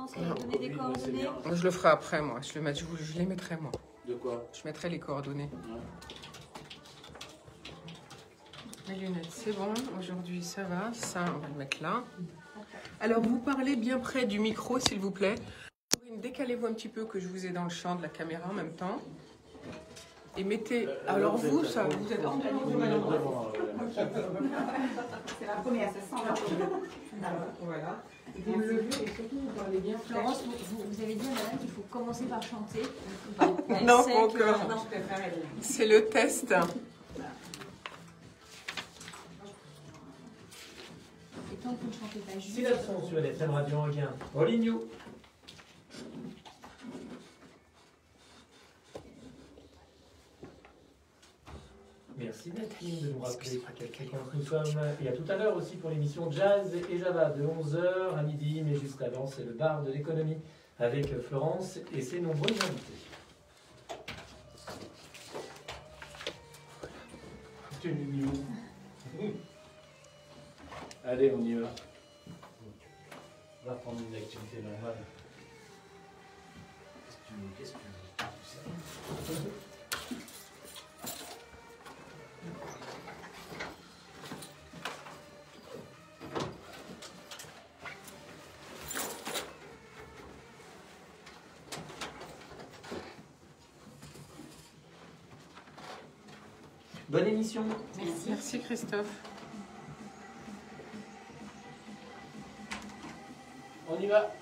commencer à donner des coordonnées? Je le ferai après, moi. Je les mettrai, moi. De quoi? Je mettrai les coordonnées. Ouais. Les lunettes, c'est bon. Aujourd'hui, ça va. Ça, on va le mettre là. Alors, vous parlez bien près du micro, s'il vous plaît. Décalez-vous un petit peu, que je vous ai dans le champ de la caméra en même temps. Et mettez... Alors vous, ça, vous êtes en dehors. C'est la première, ça sent la première. Voilà. Vous me levez et surtout vous parlez bien. Florence, vous avez dit à madame qu'il faut commencer par chanter. Non, pas encore. C'est le test. Et tant que vous ne chantez pas juste... Si la son sur les thèmes radio Anguin, Olignou. Merci Nathalie de nous rappeler quand nous sommes. Et à tout à l'heure aussi pour l'émission Jazz et Java de 11h à midi, mais juste avant c'est le bar de l'économie avec Florence et ses nombreux invités. Allez, on y va. On va prendre une activité normale. Qu'est-ce que tu veux? Bonne émission. Merci. Merci Christophe. On y va.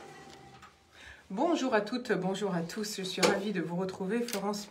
Bonjour à toutes, bonjour à tous. Je suis ravie de vous retrouver. Florence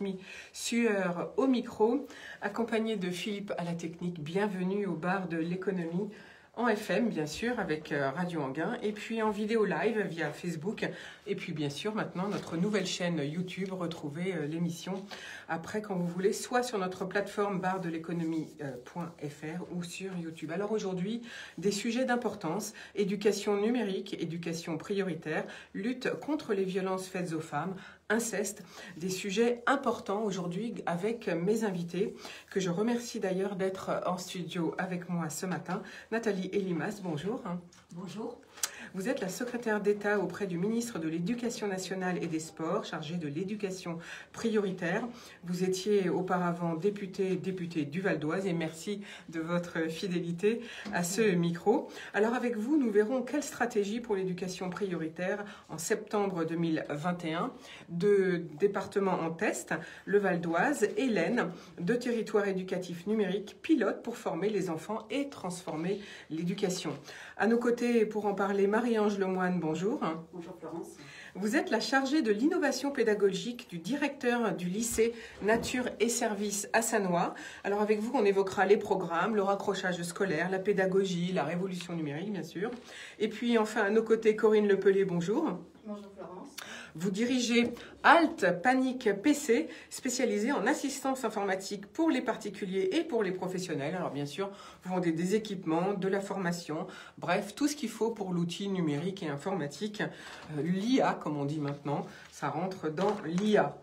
Sueur au micro, accompagnée de Philippe à la technique. Bienvenue au bar de l'économie. En FM, bien sûr, avec Radio Anguin, et puis en vidéo live via Facebook, et puis bien sûr maintenant notre nouvelle chaîne YouTube. Retrouvez l'émission après quand vous voulez, soit sur notre plateforme bardeléconomie.fr ou sur YouTube. Alors aujourd'hui, des sujets d'importance: éducation numérique, éducation prioritaire, lutte contre les violences faites aux femmes, inceste, des sujets importants aujourd'hui avec mes invités, que je remercie d'ailleurs d'être en studio avec moi ce matin. Nathalie Elimas, bonjour. Bonjour. Vous êtes la secrétaire d'État auprès du ministre de l'Éducation nationale et des Sports, chargée de l'éducation prioritaire. Vous étiez auparavant députée du Val d'Oise, et merci de votre fidélité à ce micro. Alors avec vous, nous verrons quelle stratégie pour l'éducation prioritaire en septembre 2021. Deux départements en test, le Val d'Oise et l'Aisne, deux territoires éducatifs numériques pilotes pour former les enfants et transformer l'éducation. À nos côtés, pour en parler, Marie-Ange Lemoine, bonjour. Bonjour Florence. Vous êtes la chargée de l'innovation pédagogique du directeur du lycée Nature et Services à Sannois. Alors avec vous, on évoquera les programmes, le raccrochage scolaire, la pédagogie, la révolution numérique, bien sûr. Et puis enfin, à nos côtés, Corinne Lepelé, bonjour. Bonjour Florence. Vous dirigez Alt Panic PC, spécialisé en assistance informatique pour les particuliers et pour les professionnels. Alors bien sûr, vous vendez des équipements, de la formation, bref, tout ce qu'il faut pour l'outil numérique et informatique. L'IA, comme on dit maintenant, ça rentre dans l'IA,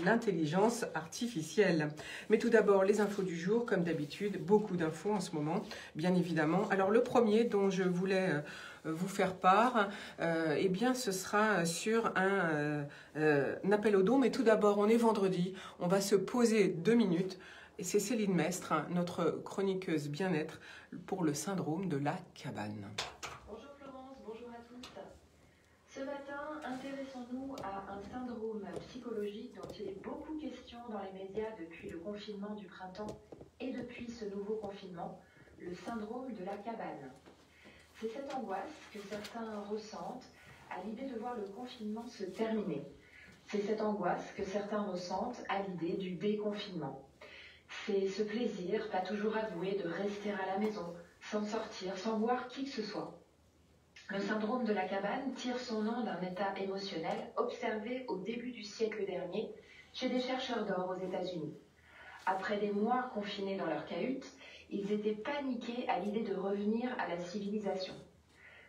l'intelligence artificielle. Mais tout d'abord, les infos du jour, comme d'habitude, beaucoup d'infos en ce moment, bien évidemment. Alors le premier dont je voulais vous faire part, eh bien ce sera sur un appel au don. Mais tout d'abord, on est vendredi, on va se poser 2 minutes. Et c'est Céline Mestre, notre chroniqueuse bien-être, pour le syndrome de la cabane. Bonjour Florence, bonjour à tous. Ce matin, intéressons-nous à un syndrome psychologique dont il est beaucoup question dans les médias depuis le confinement du printemps et depuis ce nouveau confinement, le syndrome de la cabane. C'est cette angoisse que certains ressentent à l'idée de voir le confinement se terminer. C'est cette angoisse que certains ressentent à l'idée du déconfinement. C'est ce plaisir, pas toujours avoué, de rester à la maison, sans sortir, sans voir qui que ce soit. Le syndrome de la cabane tire son nom d'un état émotionnel observé au début du siècle dernier chez des chercheurs d'or aux États-Unis. Après des mois confinés dans leur cahute, ils étaient paniqués à l'idée de revenir à la civilisation.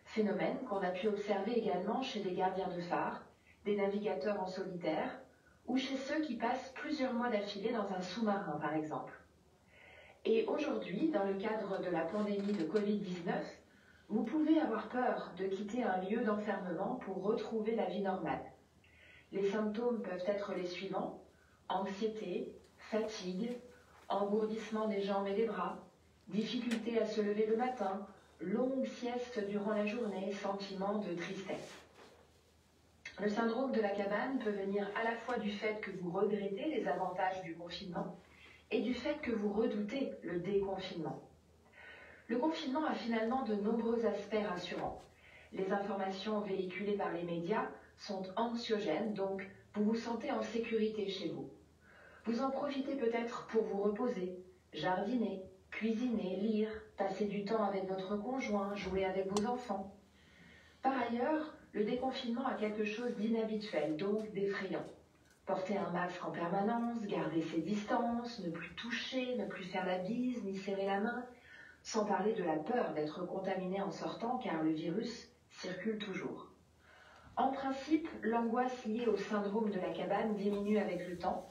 Phénomène qu'on a pu observer également chez des gardiens de phare, des navigateurs en solitaire, ou chez ceux qui passent plusieurs mois d'affilée dans un sous-marin par exemple. Et aujourd'hui, dans le cadre de la pandémie de Covid-19, Vous pouvez avoir peur de quitter un lieu d'enfermement pour retrouver la vie normale. Les symptômes peuvent être les suivants: anxiété, fatigue, engourdissement des jambes et des bras, difficulté à se lever le matin, longue sieste durant la journée, sentiment de tristesse. Le syndrome de la cabane peut venir à la fois du fait que vous regrettez les avantages du confinement et du fait que vous redoutez le déconfinement. Le confinement a finalement de nombreux aspects rassurants. Les informations véhiculées par les médias sont anxiogènes, donc vous vous sentez en sécurité chez vous. Vous en profitez peut-être pour vous reposer, jardiner, cuisiner, lire, passer du temps avec votre conjoint, jouer avec vos enfants. Par ailleurs, le déconfinement a quelque chose d'inhabituel, donc d'effrayant. Porter un masque en permanence, garder ses distances, ne plus toucher, ne plus faire la bise, ni serrer la main, sans parler de la peur d'être contaminé en sortant car le virus circule toujours. En principe, l'angoisse liée au syndrome de la cabane diminue avec le temps.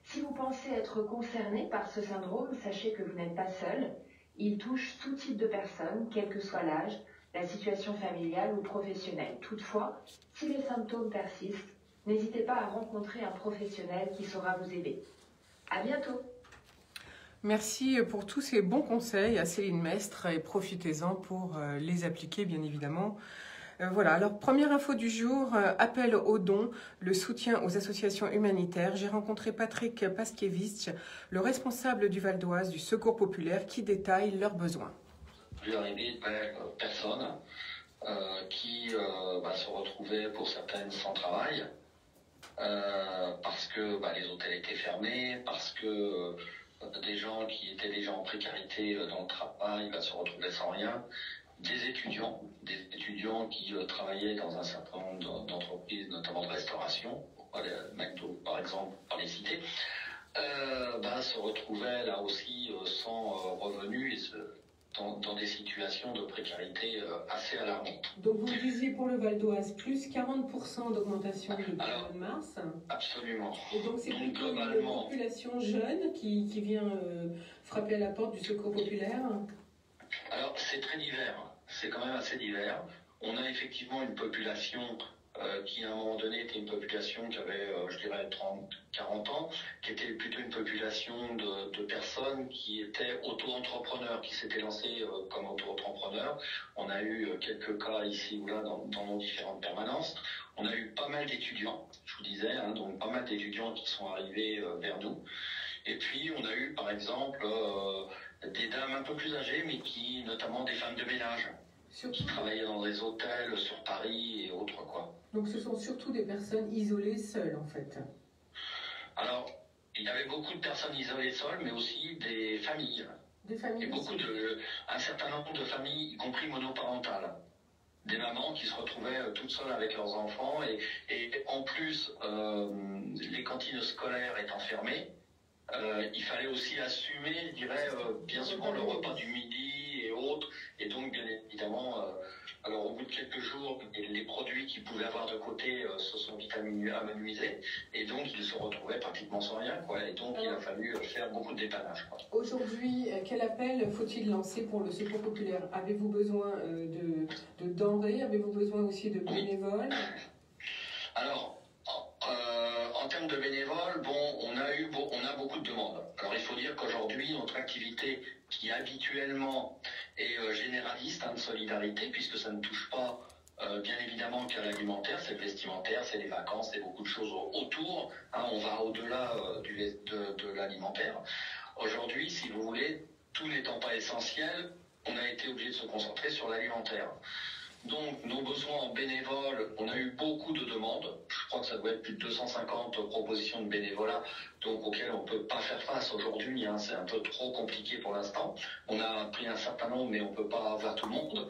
Si vous pensez être concerné par ce syndrome, sachez que vous n'êtes pas seul. Il touche tout type de personnes, quel que soit l'âge, la situation familiale ou professionnelle. Toutefois, si les symptômes persistent, n'hésitez pas à rencontrer un professionnel qui saura vous aider. À bientôt! Merci pour tous ces bons conseils à Céline Mestre et profitez-en pour les appliquer bien évidemment. Voilà, alors première info du jour, appel aux dons, le soutien aux associations humanitaires. J'ai rencontré Patrick Paskiewicz, le responsable du Val d'Oise du Secours populaire qui détaille leurs besoins. Je suis arrivé de personnes qui se retrouvaient pour certaines sans travail parce que les hôtels étaient fermés, parce que des gens qui étaient déjà en précarité dans le travail se retrouvaient sans rien, des étudiants qui travaillaient dans un certain nombre d'entreprises, notamment de restauration, McDo par exemple, par les cités, se retrouvaient là aussi sans revenus et dans des situations de précarité assez alarmantes. Donc vous disiez pour le Val d'Oise, plus 40% d'augmentation depuis le mois de mars. Absolument. Et donc c'est plutôt globalement une population jeune qui vient frapper à la porte du Secours populaire. Alors c'est très divers, c'est quand même assez divers. On a effectivement une population qui à un moment donné était une population qui avait, 30-40 ans, qui était plutôt une population de personnes qui étaient auto-entrepreneurs, qui s'étaient lancés comme auto-entrepreneurs. On a eu quelques cas ici ou là dans nos différentes permanences. On a eu pas mal d'étudiants, je vous disais, donc pas mal d'étudiants qui sont arrivés vers nous. Et puis on a eu par exemple des dames un peu plus âgées, mais qui, notamment des femmes de ménage, qui travaillaient dans des hôtels sur Paris et autres quoi. Donc ce sont surtout des personnes isolées seules en fait. Alors, il y avait beaucoup de personnes isolées seules, mais aussi des familles. Des familles. Et un certain nombre de familles, y compris monoparentales. Des mamans qui se retrouvaient toutes seules avec leurs enfants et en plus, les cantines scolaires étant fermées, il fallait aussi assumer, je dirais, bien souvent le repas du midi et autres. Et donc, bien évidemment, alors au bout de quelques jours, les produits qu'ils pouvaient avoir de côté se sont vite amenuisés. Et donc, ils se retrouvaient pratiquement sans rien, quoi. Et donc, il a fallu faire beaucoup de dépannage, quoi. Aujourd'hui, quel appel faut-il lancer pour le Secours populaire? Avez-vous besoin de denrées? Avez-vous besoin aussi de bénévoles? Alors, en termes de bénévoles, on a beaucoup de demandes. Alors il faut dire qu'aujourd'hui, notre activité qui habituellement est généraliste de solidarité, puisque ça ne touche pas bien évidemment qu'à l'alimentaire, c'est le vestimentaire, c'est les vacances, c'est beaucoup de choses autour. On va au-delà de l'alimentaire. Aujourd'hui, si vous voulez, tout n'étant pas essentiel, on a été obligé de se concentrer sur l'alimentaire. Donc, nos besoins en bénévoles, on a eu beaucoup de demandes. Je crois que ça doit être plus de 250 propositions de bénévolat, donc auxquelles on ne peut pas faire face aujourd'hui. C'est un peu trop compliqué pour l'instant. On a pris un certain nombre, mais on ne peut pas avoir tout le monde.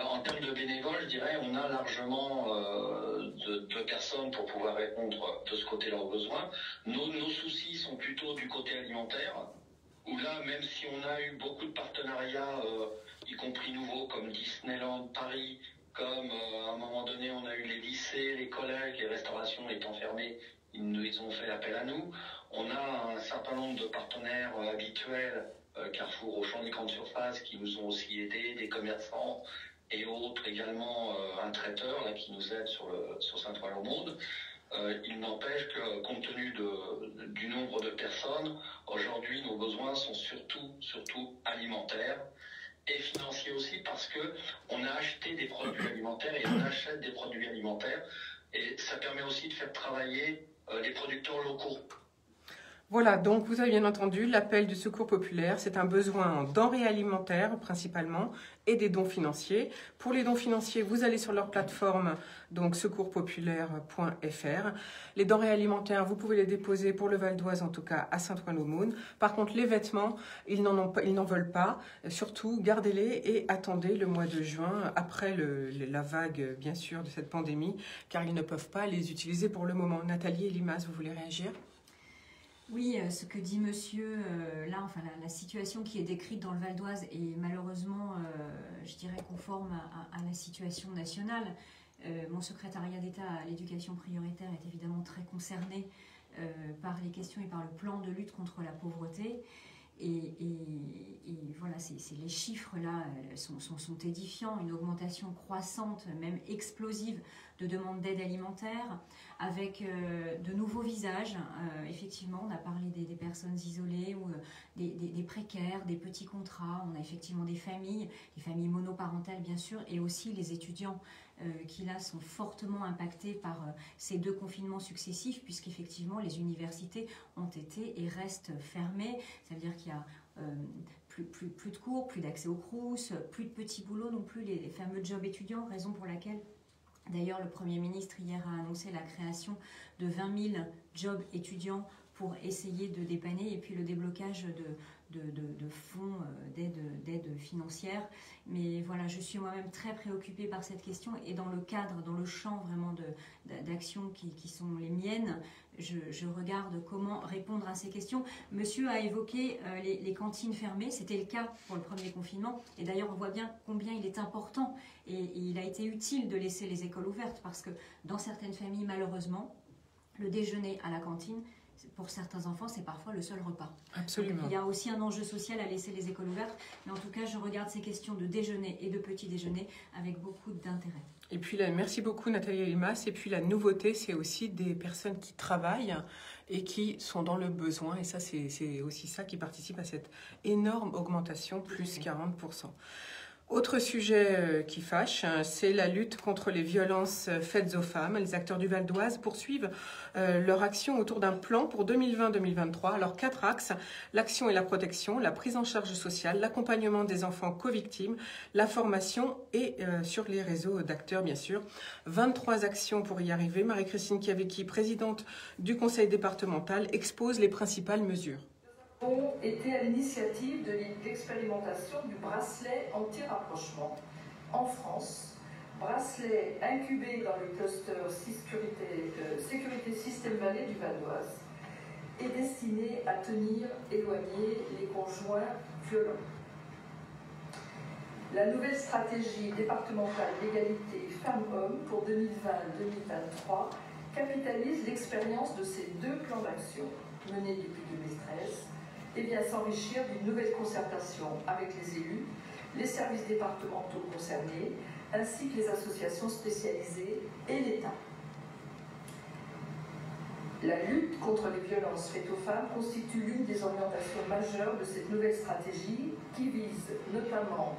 En termes de bénévoles, je dirais, on a largement de personnes pour pouvoir répondre de ce côté-là aux besoins. Nos soucis sont plutôt du côté alimentaire, où là, même si on a eu beaucoup de partenariats, y compris nouveaux, comme Disneyland Paris, comme à un moment donné, on a eu les lycées, les collèges, les restaurations étant fermées, ils ont fait appel à nous. On a un certain nombre de partenaires habituels, Carrefour, Auchan, les grandes surfaces, qui nous ont aussi aidés, des commerçants et autres également un traiteur là, qui nous aide sur Saint-Ouen-l'Aumône. Il n'empêche que, compte tenu du nombre de personnes, aujourd'hui, nos besoins sont surtout alimentaires et financiers aussi, parce que on a acheté des produits alimentaires et on achète des produits alimentaires, et ça permet aussi de faire travailler les producteurs locaux. Voilà, donc vous avez bien entendu l'appel du Secours populaire. C'est un besoin en denrées alimentaires principalement et des dons financiers. Pour les dons financiers, vous allez sur leur plateforme, donc secourspopulaire.fr. Les denrées alimentaires, vous pouvez les déposer pour le Val d'Oise, en tout cas à Saint-Ouen-l'Aumône. Par contre, les vêtements, ils n'en veulent pas. Surtout, gardez-les et attendez le mois de juin, après la vague, bien sûr, de cette pandémie, car ils ne peuvent pas les utiliser pour le moment. Nathalie et Limas, vous voulez réagir ? Oui, ce que dit monsieur, là, enfin, la situation qui est décrite dans le Val d'Oise est malheureusement, je dirais, conforme à la situation nationale. Mon secrétariat d'État à l'éducation prioritaire est évidemment très concerné par les questions et par le plan de lutte contre la pauvreté. Et voilà, les chiffres là sont édifiants, une augmentation croissante, même explosive, de demandes d'aide alimentaire, avec de nouveaux visages. Effectivement, on a parlé des personnes isolées ou des précaires, des petits contrats. On a effectivement des familles monoparentales bien sûr, et aussi les étudiants qui là sont fortement impactés par ces deux confinements successifs, puisqu'effectivement les universités ont été et restent fermées. Ça veut dire qu'il y a plus de cours, plus d'accès aux Crous, plus de petits boulots non plus, les fameux jobs étudiants, raison pour laquelle d'ailleurs le Premier ministre hier a annoncé la création de 20 000 jobs étudiants pour essayer de dépanner, et puis le déblocage de fonds d'aide financière. Mais voilà, je suis moi-même très préoccupée par cette question, et dans le cadre, dans le champ vraiment d'actions qui sont les miennes, je regarde comment répondre à ces questions. Monsieur a évoqué les cantines fermées, c'était le cas pour le premier confinement, et d'ailleurs on voit bien combien il est important, et il a été utile de laisser les écoles ouvertes, parce que dans certaines familles, malheureusement, le déjeuner à la cantine, pour certains enfants, c'est parfois le seul repas. Absolument. Donc, il y a aussi un enjeu social à laisser les écoles ouvertes. Mais en tout cas, je regarde ces questions de déjeuner et de petit déjeuner avec beaucoup d'intérêt. Et puis, merci beaucoup Nathalie Limas. Et puis, la nouveauté, c'est aussi des personnes qui travaillent et qui sont dans le besoin. Et ça, c'est aussi ça qui participe à cette énorme augmentation, plus 40%. Autre sujet qui fâche, c'est la lutte contre les violences faites aux femmes. Les acteurs du Val d'Oise poursuivent leur action autour d'un plan pour 2020-2023. Alors 4 axes: l'action et la protection, la prise en charge sociale, l'accompagnement des enfants co-victimes, la formation et sur les réseaux d'acteurs bien sûr. 23 actions pour y arriver. Marie-Christine Chiavecchi, présidente du conseil départemental, expose les principales mesures. Ont été à l'initiative de l'expérimentation du bracelet anti-rapprochement en France, bracelet incubé dans le cluster sécurité Système Vallée du Val d'Oise et destiné à tenir éloignés les conjoints violents. La nouvelle stratégie départementale d'égalité femmes-hommes pour 2020-2023 capitalise l'expérience de ces deux plans d'action menés depuis 2013 et vient s'enrichir d'une nouvelle concertation avec les élus, les services départementaux concernés, ainsi que les associations spécialisées et l'État. La lutte contre les violences faites aux femmes constitue l'une des orientations majeures de cette nouvelle stratégie qui vise notamment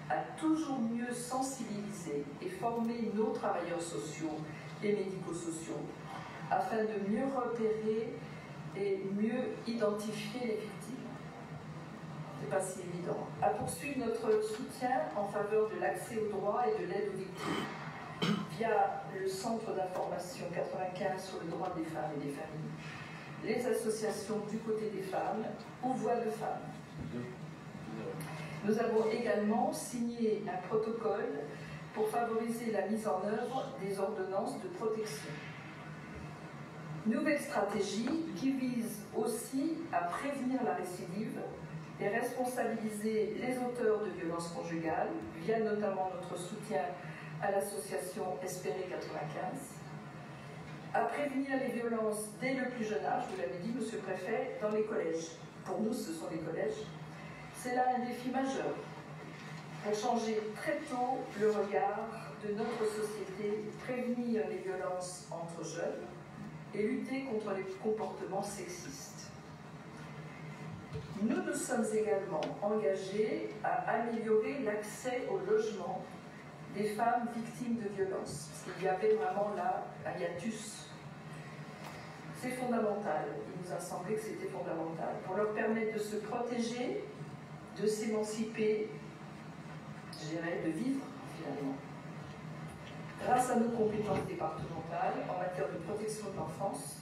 à toujours mieux sensibiliser et former nos travailleurs sociaux et médico-sociaux afin de mieux repérer et mieux identifier les victimes. C'est pas si évident. À poursuivre notre soutien en faveur de l'accès aux droits et de l'aide aux victimes via le centre d'information 95 sur le droit des femmes et des familles, les associations du côté des femmes ou Voix de femmes. Nous avons également signé un protocole pour favoriser la mise en œuvre des ordonnances de protection. Nouvelle stratégie qui vise aussi à prévenir la récidive et responsabiliser les auteurs de violences conjugales via notamment notre soutien à l'association Espérer 95, à prévenir les violences dès le plus jeune âge, vous l'avez dit, Monsieur le Préfet, dans les collèges. Pour nous, ce sont les collèges. C'est là un défi majeur, pour changer très tôt le regard de notre société, prévenir les violences entre jeunes et lutter contre les comportements sexistes. Nous nous sommes également engagés à améliorer l'accès au logement des femmes victimes de violences, parce qu'il y avait vraiment là un hiatus. C'est fondamental, il nous a semblé que c'était fondamental, pour leur permettre de se protéger, de s'émanciper, je dirais, de vivre finalement. Grâce à nos compétences départementales en matière de protection de l'enfance,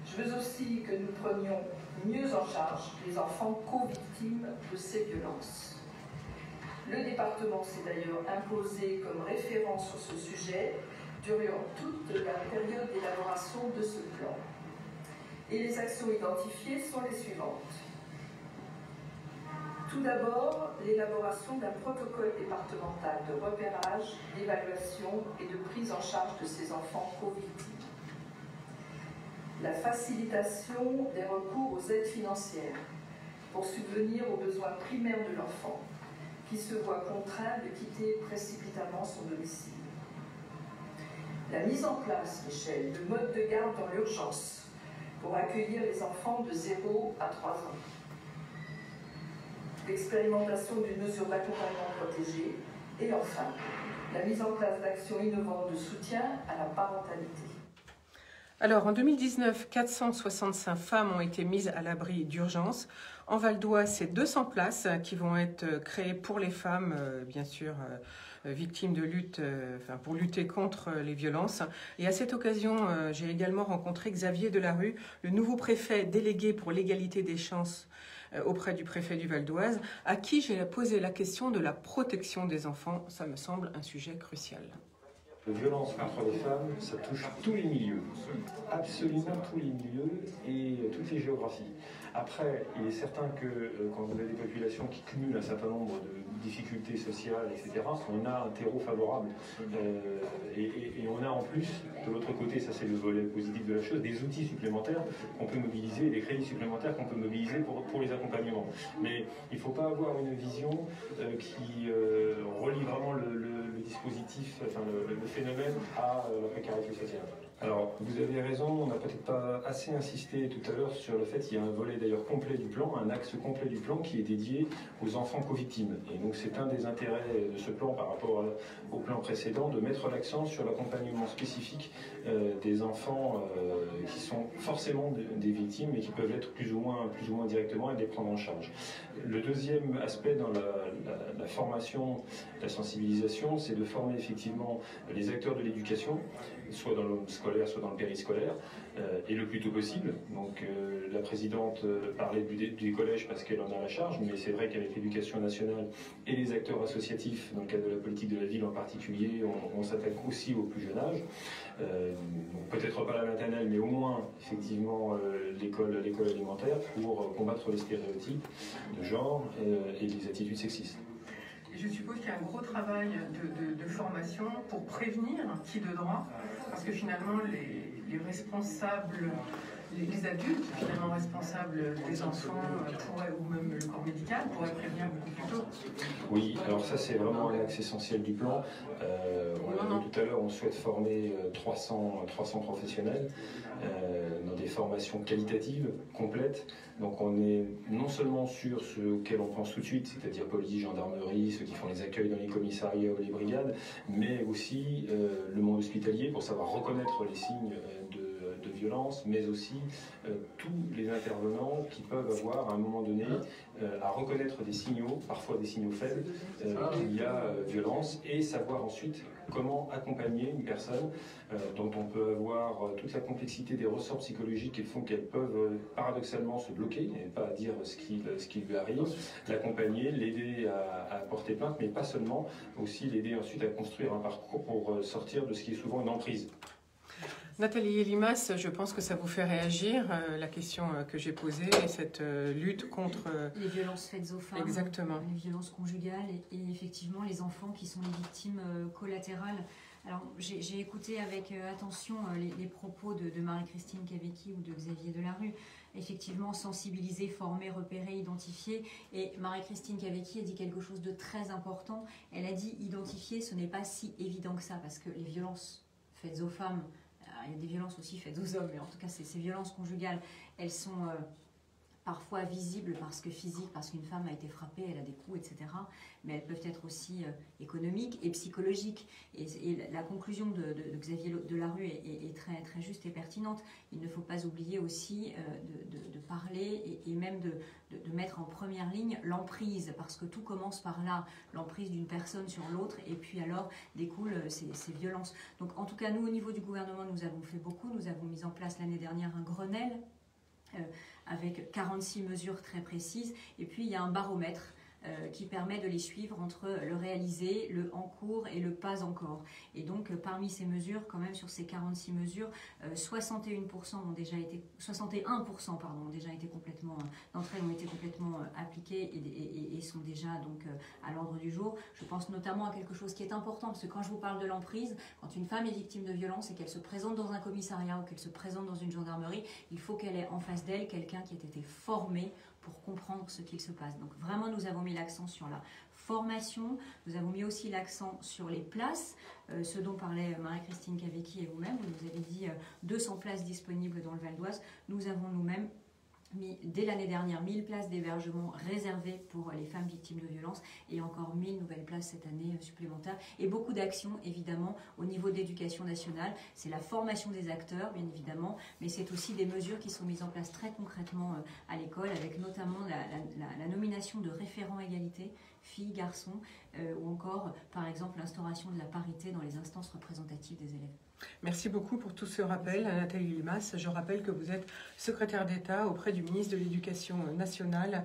je veux aussi que nous prenions mieux en charge les enfants co-victimes de ces violences. Le département s'est d'ailleurs imposé comme référent sur ce sujet durant toute la période d'élaboration de ce plan. Et les actions identifiées sont les suivantes. Tout d'abord, l'élaboration d'un protocole départemental de repérage, d'évaluation et de prise en charge de ces enfants co-victimes. La facilitation des recours aux aides financières pour subvenir aux besoins primaires de l'enfant qui se voit contraint de quitter précipitamment son domicile. La mise en place, Michel, de modes de garde dans l'urgence pour accueillir les enfants de 0 à 3 ans. L'expérimentation d'une mesure d'accompagnement protégé et enfin, la mise en place d'actions innovantes de soutien à la parentalité. Alors, en 2019, 465 femmes ont été mises à l'abri d'urgence. En Val d'Oise, c'est 200 places qui vont être créées pour les femmes, bien sûr, victimes de lutte, pour lutter contre les violences. Et à cette occasion, j'ai également rencontré Xavier Delarue, le nouveau préfet délégué pour l'égalité des chances auprès du préfet du Val d'Oise, à qui j'ai posé la question de la protection des enfants. Ça me semble un sujet crucial. La violence contre les femmes, ça touche tous les milieux, absolument tous les milieux et toutes les géographies. Après, il est certain que quand vous avez des populations qui cumulent un certain nombre de difficultés sociales, etc., on a un terreau favorable. Et on a en plus, de l'autre côté, ça c'est le volet positif de la chose, des outils supplémentaires qu'on peut mobiliser, des crédits supplémentaires qu'on peut mobiliser pour les accompagnements. Mais il ne faut pas avoir une vision qui relie vraiment le dispositif, enfin le phénomène à la précarité sociale. Alors, vous avez raison, on n'a peut-être pas assez insisté tout à l'heure sur le fait qu'il y a un volet d'ailleurs complet du plan, un axe complet du plan qui est dédié aux enfants co-victimes. Et donc c'est un des intérêts de ce plan par rapport au plan précédent, de mettre l'accent sur l'accompagnement spécifique des enfants qui sont forcément des victimes et qui peuvent l'être plus ou moins directement et les prendre en charge. Le deuxième aspect dans la formation, la sensibilisation, c'est de former effectivement les acteurs de l'éducation, soit dans le scolaire, soit dans le périscolaire, et le plus tôt possible. Donc la présidente parlait du collège parce qu'elle en a la charge, mais c'est vrai qu'avec l'éducation nationale et les acteurs associatifs, dans le cadre de la politique de la ville en particulier, on s'attaque aussi au plus jeune âge. Peut-être pas la maternelle, mais au moins effectivement l'école alimentaire pour combattre les stéréotypes de genre et les attitudes sexistes. Je suppose qu'il y a un gros travail de formation pour prévenir qui de droit, parce que finalement les responsables, les adultes finalement responsables des enfants pourraient, ou même le corps médical pourraient prévenir beaucoup plus tôt. Oui, alors ça c'est vraiment un axe essentiel du plan. Tout à l'heure on souhaite former 300 professionnels dans des formations qualitatives, complètes. Donc on est non seulement sur ceux auxquels on pense tout de suite, c'est-à-dire police, gendarmerie, ceux qui font les accueils dans les commissariats ou les brigades, mais aussi le monde hospitalier pour savoir reconnaître les signes de violence, mais aussi tous les intervenants qui peuvent avoir à un moment donné à reconnaître des signaux, parfois des signaux faibles, qu'il y a violence, et savoir ensuite comment accompagner une personne dont on peut avoir toute la complexité des ressorts psychologiques qui font qu'elles peuvent paradoxalement se bloquer et pas dire ce qui lui arrive, l'accompagner, l'aider à porter plainte, mais pas seulement, aussi l'aider ensuite à construire un parcours pour sortir de ce qui est souvent une emprise. Nathalie Elimas, je pense que ça vous fait réagir, la question que j'ai posée, et cette lutte contre... les violences faites aux femmes, exactement. Les violences conjugales et effectivement les enfants qui sont les victimes collatérales Alors, j'ai écouté avec attention les propos de Marie-Christine Cavecchi ou de Xavier Delarue. Effectivement, sensibiliser, former, repérer, identifier. Et Marie-Christine Cavecchi a dit quelque chose de très important. Elle a dit identifier, ce n'est pas si évident que ça, parce que les violences faites aux femmes, il y a des violences aussi faites aux hommes, mais en tout cas, ces violences conjugales, elles sont parfois visibles parce que physiques, parce qu'une femme a été frappée, elle a des coups, etc. Mais elles peuvent être aussi économiques et psychologiques. Et la conclusion de Xavier Delarue est très, très juste et pertinente. Il ne faut pas oublier aussi de parler et même de mettre en première ligne l'emprise, parce que tout commence par là, l'emprise d'une personne sur l'autre, et puis alors découlent ces violences. Donc en tout cas, nous, au niveau du gouvernement, nous avons fait beaucoup. Nous avons mis en place l'année dernière un Grenelle, avec 46 mesures très précises, et puis il y a un baromètre qui permet de les suivre entre le réalisé, le en cours et le pas encore. Et donc parmi ces mesures, quand même sur ces 46 mesures, 61% ont déjà été, 61% pardon, ont déjà été complètement, d'entre elles ont été complètement appliquées et sont déjà donc à l'ordre du jour. Je pense notamment à quelque chose qui est important, parce que quand je vous parle de l'emprise, quand une femme est victime de violence et qu'elle se présente dans un commissariat ou qu'elle se présente dans une gendarmerie, il faut qu'elle ait en face d'elle quelqu'un qui ait été formé pour comprendre ce qu'il se passe. Donc vraiment, nous avons mis l'accent sur la formation, nous avons mis aussi l'accent sur les places, ce dont parlait Marie-Christine Cavecchi et vous-même. Vous nous avez dit 200 places disponibles dans le Val d'Oise. Nous avons nous-mêmes mis, dès l'année dernière, 1000 places d'hébergement réservées pour les femmes victimes de violences et encore 1000 nouvelles places cette année supplémentaires. Et beaucoup d'actions, évidemment, au niveau de l'éducation nationale. C'est la formation des acteurs, bien évidemment, mais c'est aussi des mesures qui sont mises en place très concrètement à l'école, avec notamment la nomination de référents égalité, filles, garçons, ou encore, par exemple, l'instauration de la parité dans les instances représentatives des élèves. Merci beaucoup pour tout ce rappel, Nathalie Limas. Je rappelle que vous êtes secrétaire d'État auprès du ministre de l'Éducation nationale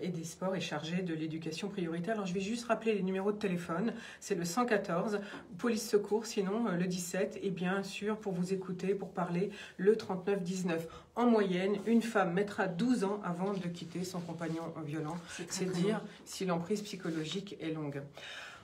et des Sports et chargée de l'éducation prioritaire. Alors je vais juste rappeler les numéros de téléphone. C'est le 114, police secours, sinon le 17, et bien sûr pour vous écouter, pour parler, le 3919. En moyenne, une femme mettra 12 ans avant de quitter son compagnon violent. C'est dire si l'emprise psychologique est longue.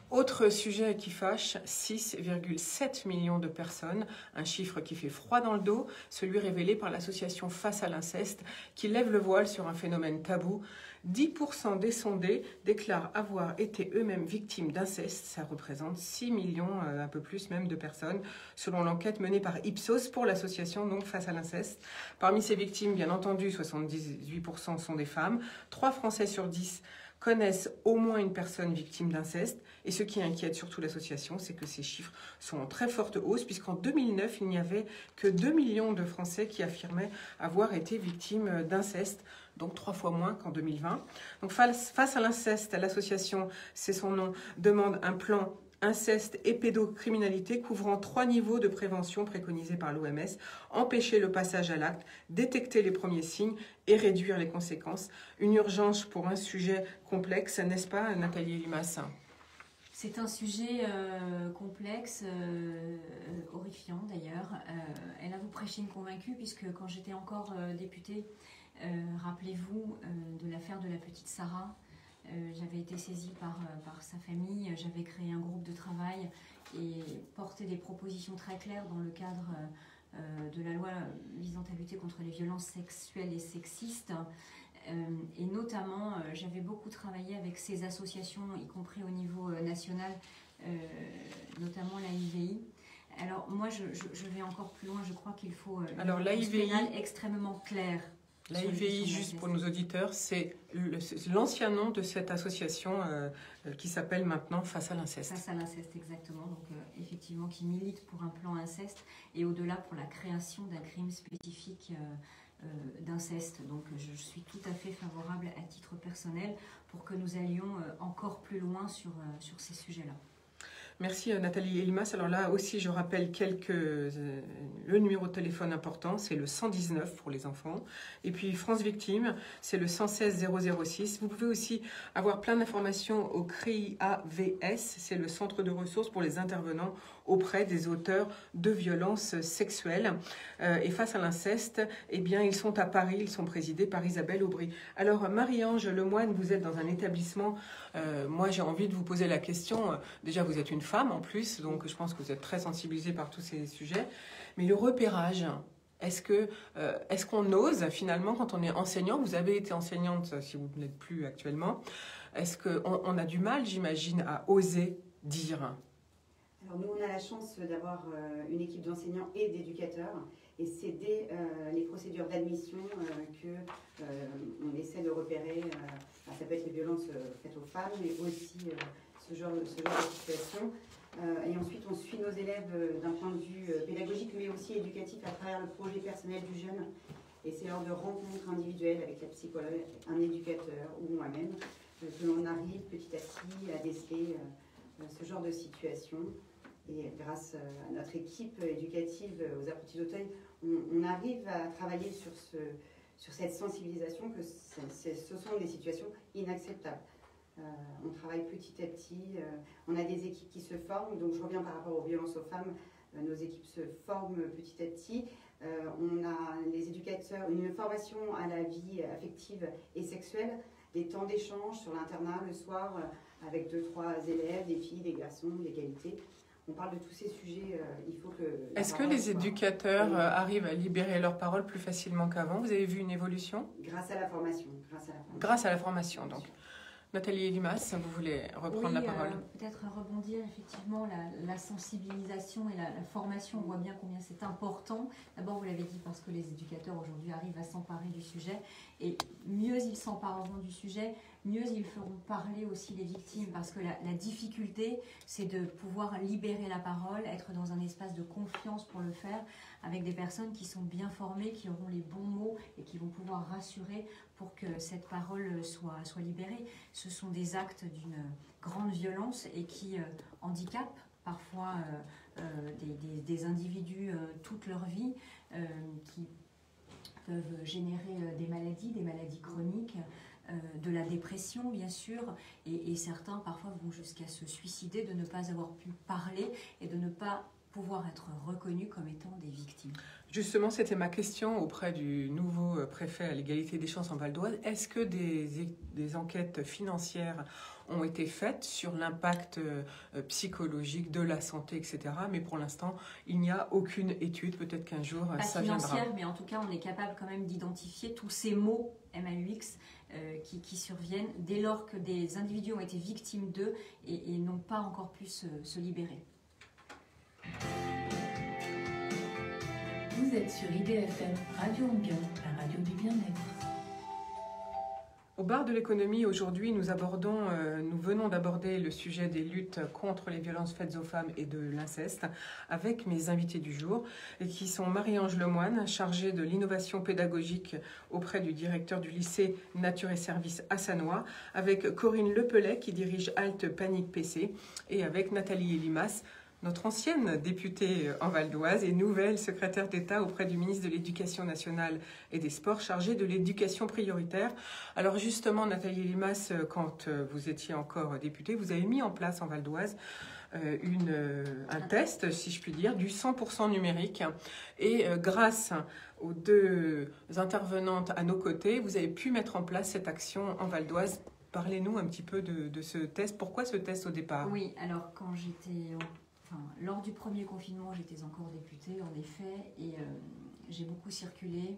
Autre sujet qui fâche, 6,7 millions de personnes, un chiffre qui fait froid dans le dos, celui révélé par l'association Face à l'inceste, qui lève le voile sur un phénomène tabou. 10% des sondés déclarent avoir été eux-mêmes victimes d'inceste. Ça représente 6 millions, un peu plus même, de personnes, selon l'enquête menée par Ipsos pour l'association donc Face à l'inceste. Parmi ces victimes, bien entendu, 78% sont des femmes. 3 Français sur 10 connaissent au moins une personne victime d'inceste. Et ce qui inquiète surtout l'association, c'est que ces chiffres sont en très forte hausse, puisqu'en 2009, il n'y avait que 2 millions de Français qui affirmaient avoir été victimes d'inceste, donc 3 fois moins qu'en 2020. Donc face à l'inceste, l'association, c'est son nom, demande un plan inceste et pédocriminalité couvrant 3 niveaux de prévention préconisés par l'OMS, empêcher le passage à l'acte, détecter les premiers signes et réduire les conséquences. Une urgence pour un sujet complexe, n'est-ce pas, Nathalie Limas ? C'est un sujet complexe, horrifiant d'ailleurs. Et là, vous prêchez une convaincue, puisque quand j'étais encore députée, rappelez-vous de l'affaire de la petite Sarah. J'avais été saisie par sa famille, j'avais créé un groupe de travail et porté des propositions très claires dans le cadre de la loi visant à lutter contre les violences sexuelles et sexistes. Et notamment, j'avais beaucoup travaillé avec ces associations, y compris au niveau national, notamment la IVI. Alors moi, je vais encore plus loin, je crois qu'il faut une réponse pénale extrêmement claire. La IVI, juste pour nos auditeurs, c'est l'ancien nom de cette association qui s'appelle maintenant Face à l'inceste. Face à l'inceste, exactement. Donc, effectivement, qui milite pour un plan inceste et au-delà pour la création d'un crime spécifique d'inceste. Donc, je suis tout à fait favorable à titre personnel pour que nous allions encore plus loin sur ces sujets-là. Merci Nathalie Limas. Alors là aussi, je rappelle le numéro de téléphone important, c'est le 119 pour les enfants. Et puis France Victime, c'est le 116 006. Vous pouvez aussi avoir plein d'informations au CRI AVS, c'est le centre de ressources pour les intervenants auprès des auteurs de violences sexuelles. Et face à l'inceste, eh bien, ils sont à Paris, ils sont présidés par Isabelle Aubry. Alors, Marie-Ange Lemoine, vous êtes dans un établissement, moi j'ai envie de vous poser la question, déjà vous êtes une femme en plus, donc je pense que vous êtes très sensibilisée par tous ces sujets, mais le repérage, est-ce qu'on ose finalement quand on est enseignant, vous avez été enseignante si vous ne l'êtes plus actuellement, est-ce qu'on a du mal, j'imagine, à oser dire? Alors nous, on a la chance d'avoir une équipe d'enseignants et d'éducateurs, et c'est dès les procédures d'admission qu'on essaie de repérer, ça peut être les violences faites aux femmes, mais aussi ce genre de situation. Et ensuite, on suit nos élèves d'un point de vue pédagogique, mais aussi éducatif à travers le projet personnel du jeune. Et c'est lors de rencontres individuelles avec la psychologue, un éducateur ou moi-même, que l'on arrive petit à petit à déceler ce genre de situation. Et grâce à notre équipe éducative aux apprentis d'Auteuil, on arrive à travailler sur cette sensibilisation que ce sont des situations inacceptables. On travaille petit à petit, on a des équipes qui se forment, donc je reviens par rapport aux violences aux femmes, nos équipes se forment petit à petit. On a les éducateurs, une formation à la vie affective et sexuelle, des temps d'échange sur l'internat le soir avec 2-3 élèves, des filles, des garçons, l'égalité. On parle de tous ces sujets, il faut que... Est-ce que les éducateurs arrivent à libérer leur parole plus facilement qu'avant? Vous avez vu une évolution? Grâce à la formation. Grâce à la formation, donc. Nathalie Elimas, vous voulez reprendre la parole? Peut-être rebondir, effectivement, la sensibilisation et la formation, on voit bien combien c'est important. D'abord, vous l'avez dit, parce que les éducateurs aujourd'hui arrivent à s'emparer du sujet, et mieux ils s'empareront du sujet, mieux ils feront parler aussi les victimes, parce que la difficulté, c'est de pouvoir libérer la parole, être dans un espace de confiance pour le faire, avec des personnes qui sont bien formées, qui auront les bons mots et qui vont pouvoir rassurer pour que cette parole soit libérée. Ce sont des actes d'une grande violence et qui handicapent parfois des individus toute leur vie, qui peuvent générer des maladies chroniques, de la dépression bien sûr, et certains parfois vont jusqu'à se suicider de ne pas avoir pu parler et de ne pas pouvoir être reconnus comme étant des victimes. Justement, c'était ma question auprès du nouveau préfet à l'égalité des chances en Val d'Oise. Est-ce que des enquêtes financières ont été faites sur l'impact psychologique de la santé, etc. Mais pour l'instant, il n'y a aucune étude. Peut-être qu'un jour, ça viendra. Pas financière, mais en tout cas, on est capable quand même d'identifier tous ces mots MAUX qui surviennent dès lors que des individus ont été victimes d'eux et n'ont pas encore pu se libérer. Vous êtes sur IDFM, Radio Ambiance, la radio du bien-être. Au bar de l'économie, aujourd'hui, nous venons d'aborder le sujet des luttes contre les violences faites aux femmes et de l'inceste avec mes invités du jour, et qui sont Marie-Ange Lemoine, chargée de l'innovation pédagogique auprès du directeur du lycée Nature et Services à Sannois, avec Corinne Lepellet, qui dirige Halte Panique PC, et avec Nathalie Elimas, notre ancienne députée en Val d'Oise et nouvelle secrétaire d'État auprès du ministre de l'Éducation nationale et des Sports, chargée de l'éducation prioritaire. Alors justement, Nathalie Elimas, quand vous étiez encore députée, vous avez mis en place en Val d'Oise un test, si je puis dire, du 100% numérique. Et grâce aux deux intervenantes à nos côtés, vous avez pu mettre en place cette action en Val d'Oise. Parlez-nous un petit peu de ce test. Pourquoi ce test au départ? Oui, alors quand lors du premier confinement, j'étais encore députée, en effet, et j'ai beaucoup circulé,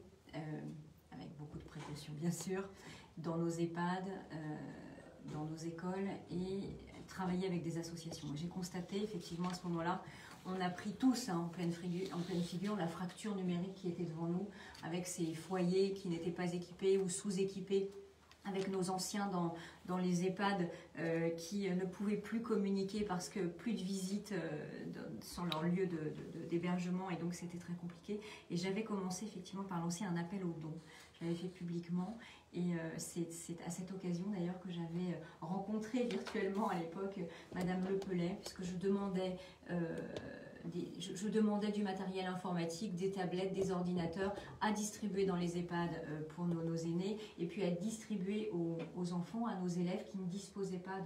avec beaucoup de précautions bien sûr, dans nos EHPAD, dans nos écoles, et travaillé avec des associations. J'ai constaté effectivement à ce moment-là, on a pris tous en pleine figure la fracture numérique qui était devant nous, avec ces foyers qui n'étaient pas équipés ou sous-équipés, avec nos anciens dans les EHPAD qui ne pouvaient plus communiquer parce que plus de visites sur leur lieu d'hébergement, et donc c'était très compliqué. Et j'avais commencé effectivement par lancer un appel aux dons. Je l'avais fait publiquement, et c'est à cette occasion d'ailleurs que j'avais rencontré virtuellement à l'époque Madame Lepellet, puisque je demandais du matériel informatique, des tablettes, des ordinateurs à distribuer dans les EHPAD pour nos aînés, et puis à distribuer aux enfants, à nos élèves qui ne disposaient pas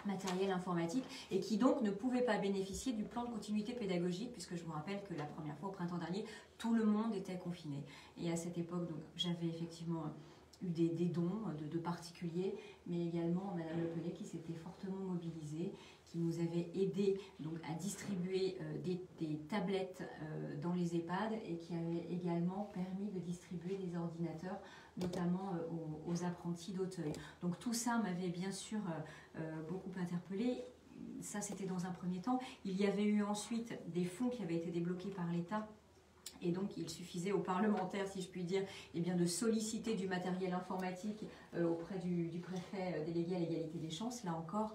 matériel informatique et qui donc ne pouvaient pas bénéficier du plan de continuité pédagogique, puisque je vous rappelle que la première fois, au printemps dernier, tout le monde était confiné. Et à cette époque, donc, j'avais effectivement eu des dons de particuliers, mais également Madame Lepelé qui s'était fortement mobilisée, qui nous avait aidé donc, à distribuer des tablettes dans les EHPAD et qui avait également permis de distribuer des ordinateurs, notamment aux apprentis d'Auteuil. Donc tout ça m'avait bien sûr beaucoup interpellée. Ça, c'était dans un premier temps. Il y avait eu ensuite des fonds qui avaient été débloqués par l'État. Et donc, il suffisait aux parlementaires, si je puis dire, eh bien, de solliciter du matériel informatique auprès du préfet délégué à l'égalité des chances. Là encore,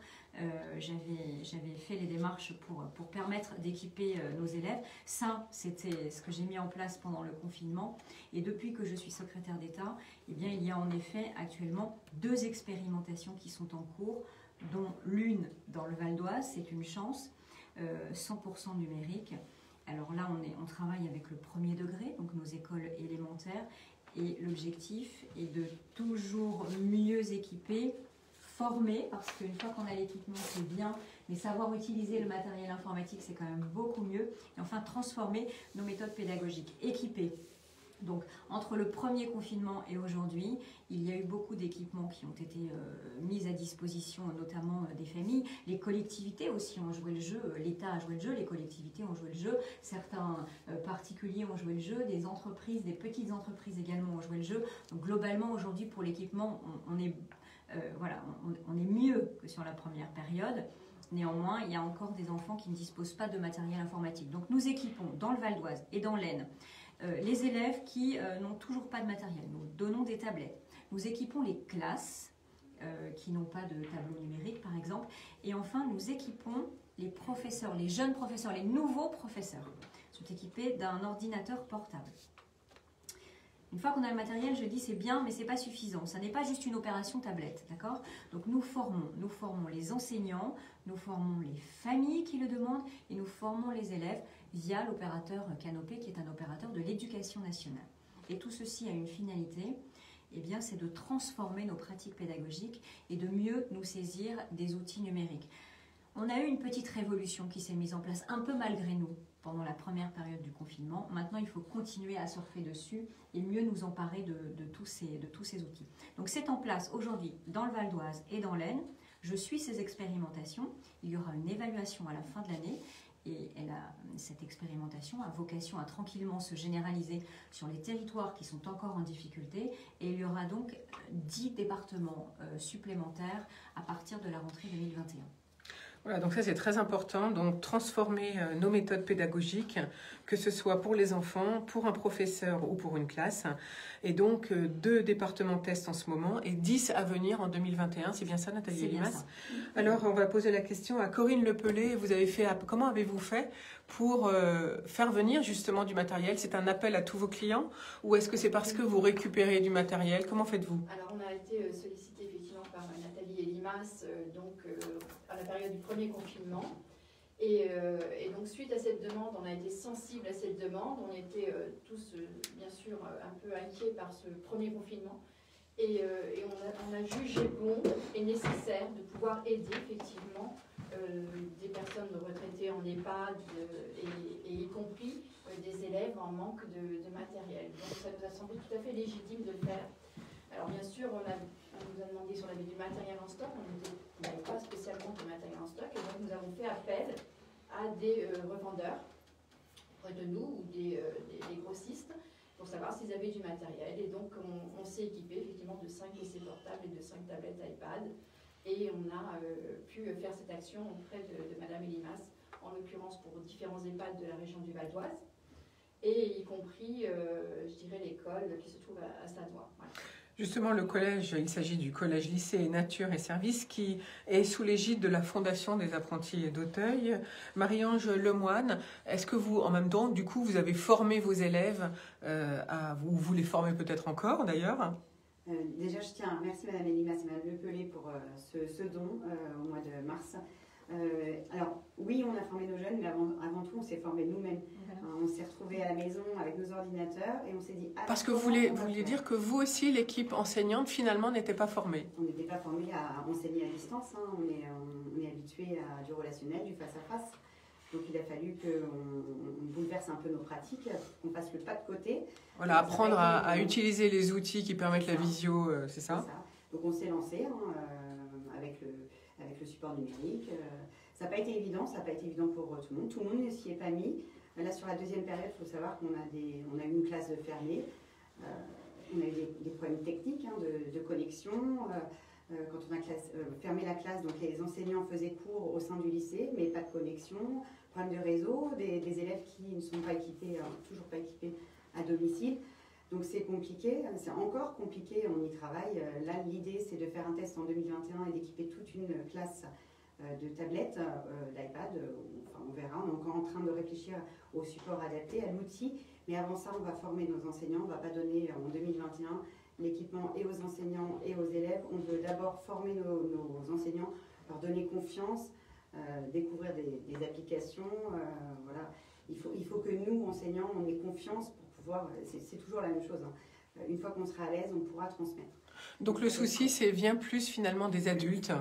j'avais fait les démarches pour permettre d'équiper nos élèves. Ça, c'était ce que j'ai mis en place pendant le confinement. Et depuis que je suis secrétaire d'État, eh bien, il y a en effet actuellement 2 expérimentations qui sont en cours, dont l'une dans le Val d'Oise, c'est une chance, 100% numérique. Alors là, on travaille avec le premier degré, donc nos écoles élémentaires, et l'objectif est de toujours mieux équiper, former, parce qu'une fois qu'on a l'équipement, c'est bien, mais savoir utiliser le matériel informatique, c'est quand même beaucoup mieux. Et enfin, transformer nos méthodes pédagogiques, équiper. Donc, entre le premier confinement et aujourd'hui, il y a eu beaucoup d'équipements qui ont été mis à disposition, notamment des familles. Les collectivités aussi ont joué le jeu, l'État a joué le jeu, les collectivités ont joué le jeu, certains particuliers ont joué le jeu, des entreprises, des petites entreprises également ont joué le jeu. Donc, globalement, aujourd'hui, pour l'équipement, on est mieux que sur la première période. Néanmoins, il y a encore des enfants qui ne disposent pas de matériel informatique. Donc, nous équipons dans le Val d'Oise et dans l'Aisne les élèves qui n'ont toujours pas de matériel. Nous donnons des tablettes. Nous équipons les classes qui n'ont pas de tableau numérique, par exemple. Et enfin, nous équipons les professeurs, les jeunes professeurs, les nouveaux professeurs. Ils sont équipés d'un ordinateur portable. Une fois qu'on a le matériel, je dis c'est bien, mais ce n'est pas suffisant. Ça n'est pas juste une opération tablette, d'accord? Donc nous formons les enseignants, nous formons les familles qui le demandent et nous formons les élèves via l'opérateur Canopé, qui est un opérateur de l'éducation nationale. Et tout ceci a une finalité, eh bien, c'est de transformer nos pratiques pédagogiques et de mieux nous saisir des outils numériques. On a eu une petite révolution qui s'est mise en place, un peu malgré nous, pendant la première période du confinement. Maintenant, il faut continuer à surfer dessus et mieux nous emparer de tous ces outils. Donc, c'est en place aujourd'hui dans le Val d'Oise et dans l'Aisne. Je suis ces expérimentations. Il y aura une évaluation à la fin de l'année. Et cette expérimentation a vocation à tranquillement se généraliser sur les territoires qui sont encore en difficulté. Et il y aura donc 10 départements supplémentaires à partir de la rentrée 2021. Voilà, donc ça c'est très important, donc transformer nos méthodes pédagogiques, que ce soit pour les enfants, pour un professeur ou pour une classe. Et donc 2 départements testent en ce moment et 10 à venir en 2021, c'est bien ça Nathalie Elimas? Alors on va poser la question à Corinne Lepelé, comment avez-vous fait pour faire venir justement du matériel? C'est un appel à tous vos clients ou est-ce que c'est parce que vous récupérez du matériel? Comment faites-vous? Alors on a été sollicité effectivement par Nathalie Elimas, à la période du premier confinement. Et donc, suite à cette demande, on a été sensible à cette demande. On était tous, bien sûr, un peu inquiets par ce premier confinement. Et on a jugé bon et nécessaire de pouvoir aider, effectivement, des personnes retraitées en EHPAD et y compris des élèves en manque de matériel. Donc, ça nous a semblé tout à fait légitime de le faire. Alors, bien sûr, on nous a demandé si on avait du matériel en stock. On n'avait pas spécialement de matériel en stock. Et donc, nous avons fait appel à des revendeurs près de nous ou des grossistes pour savoir s'ils avaient du matériel. Et donc, on s'est équipé effectivement de 5 PC portables et de 5 tablettes iPad. Et on a pu faire cette action auprès de Madame Elimas, en l'occurrence pour différents EHPAD de la région du Val d'Oise, et y compris, je dirais, l'école qui se trouve à Sannois. Voilà. Justement, le collège, il s'agit du collège lycée Nature et Services qui est sous l'égide de la Fondation des apprentis d'Auteuil. Marie-Ange Lemoine, est-ce que vous, en même temps, du coup, vous avez formé vos élèves vous les formez peut-être encore d'ailleurs? Déjà, merci Madame Elimas et Madame Lepelé pour ce don au mois de mars. Alors, oui, on a formé nos jeunes, mais avant tout, on s'est formé nous-mêmes. On s'est retrouvés à la maison avec nos ordinateurs et on s'est dit... Parce que vous vouliez dire que vous aussi, l'équipe enseignante, finalement, n'était pas formée. On n'était pas formé à enseigner à distance, hein. On est habitué à du relationnel, du face-à-face. Donc il a fallu qu'on bouleverse un peu nos pratiques, qu'on fasse le pas de côté. Voilà, apprendre à utiliser les outils qui permettent la visio, c'est ça? Donc on s'est lancé avec le support numérique. Ça n'a pas été évident, pour tout le monde. Tout le monde ne s'y est pas mis. Là, sur la deuxième période, il faut savoir qu'on a eu une classe fermée. On a eu des problèmes techniques de connexion. Quand on a fermé la classe, donc les enseignants faisaient cours au sein du lycée, mais pas de connexion, problème de réseau, des élèves qui ne sont pas équipés, toujours pas équipés à domicile. Donc c'est compliqué, c'est encore compliqué, on y travaille. Là, l'idée, c'est de faire un test en 2021 et d'équiper toute une classe de tablettes, d'iPad. Enfin, on verra, on est encore en train de réfléchir au support adapté, à l'outil. Mais avant ça, on va former nos enseignants. On ne va pas donner en 2021 l'équipement et aux enseignants et aux élèves. On veut d'abord former nos enseignants, leur donner confiance, découvrir des applications. Voilà. Il faut que nous, enseignants, on ait confiance pour pouvoir... C'est toujours la même chose. Hein. Une fois qu'on sera à l'aise, on pourra transmettre. Donc le souci, c'est vient plus finalement des adultes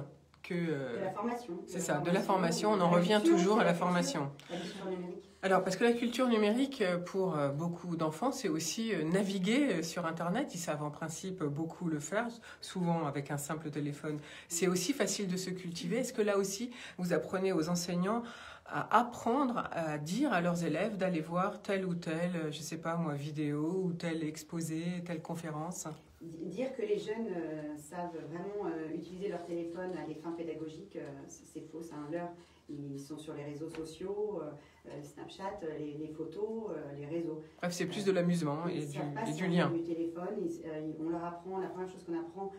que... de la formation. C'est ça, de la formation. On en revient toujours à la formation. La culture numérique. Alors, parce que la culture numérique, pour beaucoup d'enfants, c'est aussi naviguer sur Internet. Ils savent en principe beaucoup le faire, souvent avec un simple téléphone. C'est aussi facile de se cultiver. Est-ce que là aussi, vous apprenez aux enseignants à apprendre à dire à leurs élèves d'aller voir telle ou telle, je ne sais pas moi, vidéo ou tel exposé, telle conférence? Dire que les jeunes savent vraiment utiliser leur téléphone à des fins pédagogiques, c'est faux, c'est un leurre. Ils sont sur les réseaux sociaux, Snapchat, les photos, les réseaux. Bref, c'est plus de l'amusement et du lien. Du téléphone, on leur apprend, la première chose qu'on apprend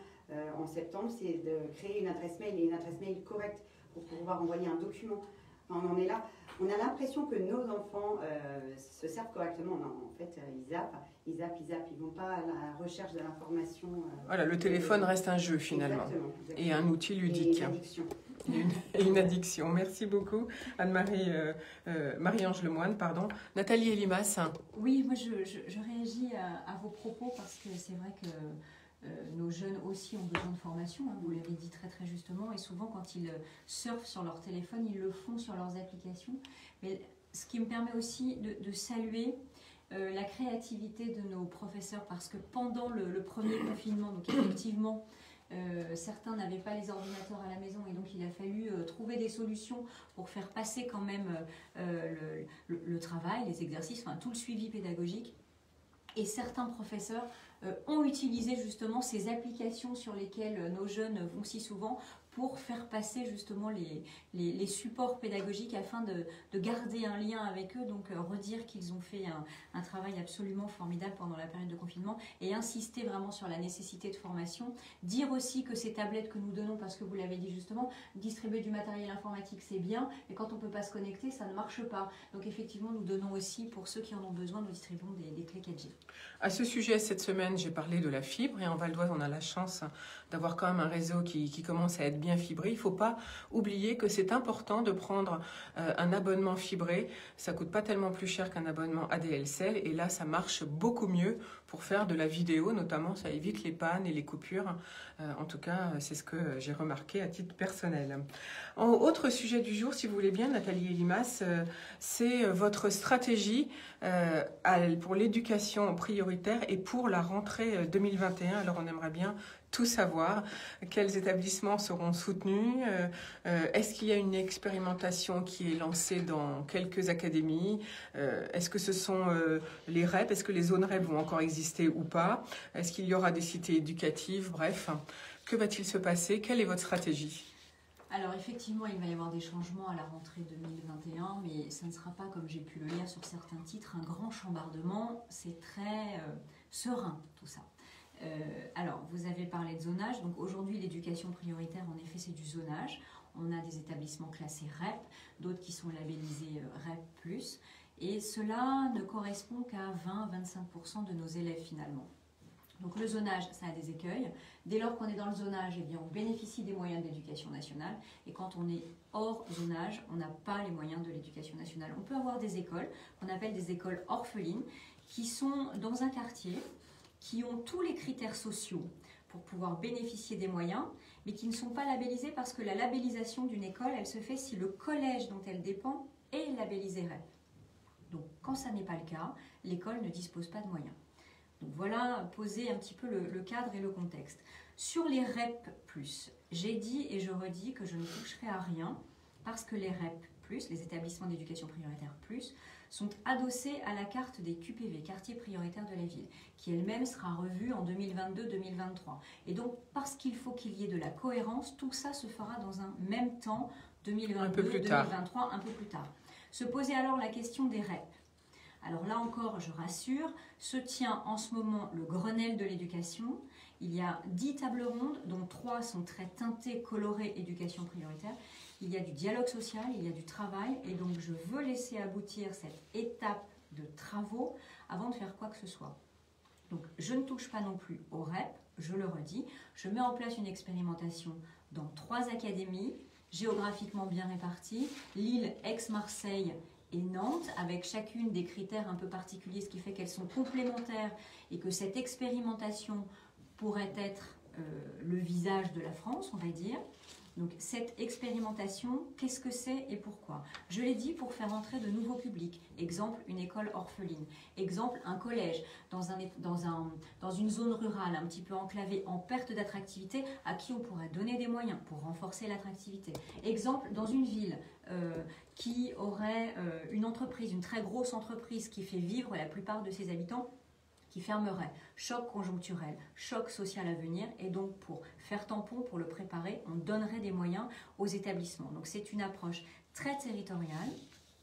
en septembre, c'est de créer une adresse mail et une adresse mail correcte pour pouvoir envoyer un document. Enfin, on en est là. On a l'impression que nos enfants se servent correctement. Non, en fait, ils zappent. Ils ne vont pas à la recherche de l'information. Voilà, le téléphone reste un jeu finalement. Exactement. Et un outil ludique. Et une addiction. Et une addiction. Merci beaucoup, Anne-Marie, Marie-Ange Lemoine, pardon. Nathalie Elimas. Oui, moi je réagis à vos propos parce que c'est vrai que nos jeunes aussi ont besoin de formation, hein, vous l'avez dit très très justement, et souvent quand ils surfent sur leur téléphone, ils le font sur leurs applications. Mais ce qui me permet aussi de saluer la créativité de nos professeurs, parce que pendant le premier confinement, donc effectivement, certains n'avaient pas les ordinateurs à la maison et donc il a fallu trouver des solutions pour faire passer quand même le travail, les exercices, enfin tout le suivi pédagogique. Et certains professeurs ont utilisé justement ces applications sur lesquelles nos jeunes vont si souvent pour faire passer justement les supports pédagogiques afin de garder un lien avec eux, donc redire qu'ils ont fait un travail absolument formidable pendant la période de confinement et insister vraiment sur la nécessité de formation, dire aussi que ces tablettes que nous donnons, parce que vous l'avez dit justement, distribuer du matériel informatique c'est bien, mais quand on ne peut pas se connecter ça ne marche pas, donc effectivement nous donnons aussi pour ceux qui en ont besoin, nous distribuons des clés 4G. À ce sujet, cette semaine, j'ai parlé de la fibre et en Val d'Oise, on a la chance d'avoir quand même un réseau qui commence à être bien fibré. Il ne faut pas oublier que c'est important de prendre un abonnement fibré. Ça ne coûte pas tellement plus cher qu'un abonnement ADSL et là, ça marche beaucoup mieux pour faire de la vidéo, notamment ça évite les pannes et les coupures. En tout cas, c'est ce que j'ai remarqué à titre personnel. Autre sujet du jour, si vous voulez bien, Nathalie Elimas, c'est votre stratégie pour l'éducation prioritaire et pour la rentrée 2021. Alors, on aimerait bien tout savoir. Quels établissements seront soutenus? Est-ce qu'il y a une expérimentation qui est lancée dans quelques académies? Est-ce que ce sont les REP? Est-ce que les zones REP vont encore exister ou pas? Est-ce qu'il y aura des cités éducatives? Bref, que va-t-il se passer? Quelle est votre stratégie? Alors effectivement, il va y avoir des changements à la rentrée 2021, mais ça ne sera pas, comme j'ai pu le lire sur certains titres, un grand chambardement. C'est très serein tout ça. Alors, vous avez parlé de zonage. Donc aujourd'hui, l'éducation prioritaire, en effet, c'est du zonage. On a des établissements classés REP, d'autres qui sont labellisés REP+. Et cela ne correspond qu'à 20-25% de nos élèves finalement. Donc le zonage, ça a des écueils. Dès lors qu'on est dans le zonage, eh bien, on bénéficie des moyens de l'éducation nationale. Et quand on est hors zonage, on n'a pas les moyens de l'éducation nationale. On peut avoir des écoles qu'on appelle des écoles orphelines qui sont dans un quartier, qui ont tous les critères sociaux pour pouvoir bénéficier des moyens, mais qui ne sont pas labellisées parce que la labellisation d'une école, elle se fait si le collège dont elle dépend est labellisé REP. Donc quand ça n'est pas le cas, l'école ne dispose pas de moyens. Donc voilà, poser un petit peu le cadre et le contexte. Sur les REP+, j'ai dit et je redis que je ne toucherai à rien parce que les REP+, les établissements d'éducation prioritaire plus, sont adossés à la carte des QPV, quartiers prioritaires de la ville, qui elle-même sera revue en 2022-2023. Et donc, parce qu'il faut qu'il y ait de la cohérence, tout ça se fera dans un même temps, 2022-2023, un peu plus tard. Se poser alors la question des REP. Alors là encore, je rassure, se tient en ce moment le Grenelle de l'éducation. Il y a 10 tables rondes, dont 3 sont très teintées, colorées, éducation prioritaire. Il y a du dialogue social, il y a du travail, et donc je veux laisser aboutir cette étape de travaux avant de faire quoi que ce soit. Donc je ne touche pas non plus au REP, je le redis. Je mets en place une expérimentation dans 3 académies, géographiquement bien réparties, Lille, Aix-Marseille et Nantes, avec chacune des critères un peu particuliers, ce qui fait qu'elles sont complémentaires et que cette expérimentation pourrait être le visage de la France, on va dire. Donc cette expérimentation, qu'est-ce que c'est et pourquoi? Je l'ai dit, pour faire entrer de nouveaux publics. Exemple, une école orpheline. Exemple, un collège dans une zone rurale un petit peu enclavée, en perte d'attractivité, à qui on pourrait donner des moyens pour renforcer l'attractivité. Exemple, dans une ville qui aurait une entreprise, une très grosse entreprise qui fait vivre la plupart de ses habitants, qui fermerait. Choc conjoncturel, choc social à venir, et donc pour faire tampon, pour le préparer, on donnerait des moyens aux établissements. Donc c'est une approche très territoriale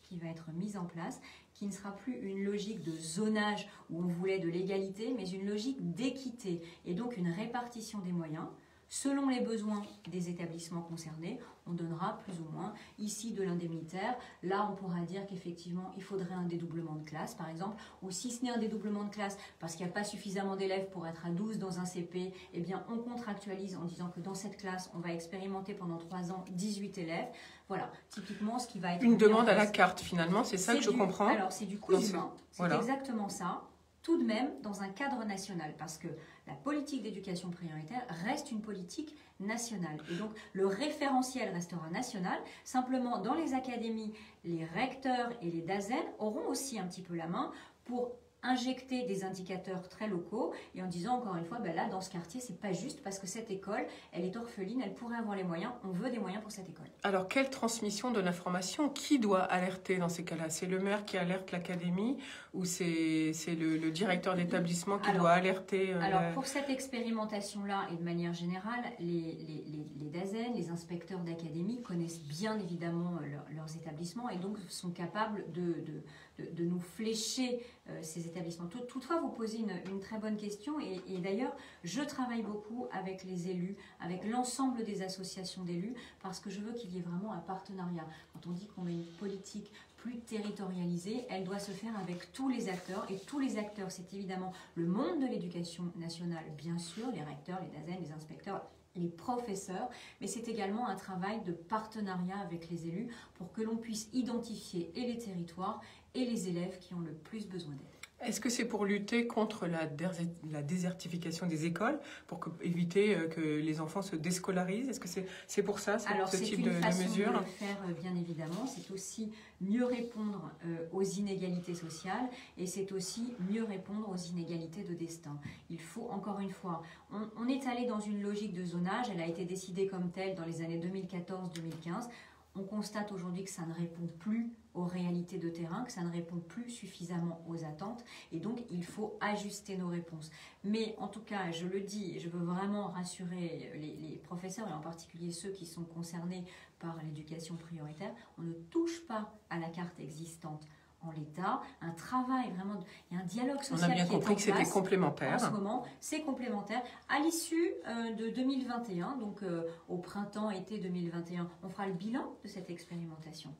qui va être mise en place, qui ne sera plus une logique de zonage où on voulait de l'égalité, mais une logique d'équité, et donc une répartition des moyens. Selon les besoins des établissements concernés, on donnera plus ou moins ici de l'indemnitaire. Là, on pourra dire qu'effectivement, il faudrait un dédoublement de classe, par exemple. Ou si ce n'est un dédoublement de classe parce qu'il n'y a pas suffisamment d'élèves pour être à 12 dans un CP, eh bien, on contractualise en disant que dans cette classe, on va expérimenter pendant 3 ans 18 élèves. Voilà, typiquement, ce qui va être... Une demande à la carte, finalement, c'est ça que je comprends. Alors, c'est du coût humain. C'est exactement ça. Tout de même dans un cadre national, parce que la politique d'éducation prioritaire reste une politique nationale. Et donc, le référentiel restera national. Simplement, dans les académies, les recteurs et les DAZEN auront aussi un petit peu la main pour injecter des indicateurs très locaux et en disant encore une fois, ben là, dans ce quartier, c'est pas juste parce que cette école, elle est orpheline, elle pourrait avoir les moyens, on veut des moyens pour cette école. Alors, quelle transmission de l'information? Qui doit alerter dans ces cas-là? C'est le maire qui alerte l'académie ou c'est le directeur d'établissement qui doit alerter Alors, pour cette expérimentation-là et de manière générale, les DAZEN, les inspecteurs d'académie connaissent bien évidemment leurs établissements et donc sont capables de nous flécher ces établissements. Toutefois, vous posez une très bonne question et d'ailleurs, je travaille beaucoup avec les élus, avec l'ensemble des associations d'élus, parce que je veux qu'il y ait vraiment un partenariat. Quand on dit qu'on a une politique plus territorialisée, elle doit se faire avec tous les acteurs, et tous les acteurs, c'est évidemment le monde de l'éducation nationale, bien sûr, les recteurs, les DAZEN, les inspecteurs, les professeurs, mais c'est également un travail de partenariat avec les élus pour que l'on puisse identifier et les territoires et les élèves qui ont le plus besoin d'aide. Est-ce que c'est pour lutter contre la désertification des écoles, pour éviter que les enfants se déscolarisent? Est-ce que c'est pour ça, ce type de mesure? Alors, c'est une façon de le faire, bien évidemment. C'est aussi mieux répondre aux inégalités sociales et c'est aussi mieux répondre aux inégalités de destin. Il faut, encore une fois, on est allé dans une logique de zonage. Elle a été décidée comme telle dans les années 2014-2015. On constate aujourd'hui que ça ne répond plus aux réalités de terrain, que ça ne répond plus suffisamment aux attentes et donc il faut ajuster nos réponses. Mais en tout cas, je le dis, et je veux vraiment rassurer les professeurs et en particulier ceux qui sont concernés par l'éducation prioritaire, on ne touche pas à la carte existante en l'état, un travail vraiment, il y a un dialogue social qui est en place. On a bien compris que c'était complémentaire. En ce moment, c'est complémentaire. À l'issue de 2021, donc au printemps-été 2021, on fera le bilan de cette expérimentation.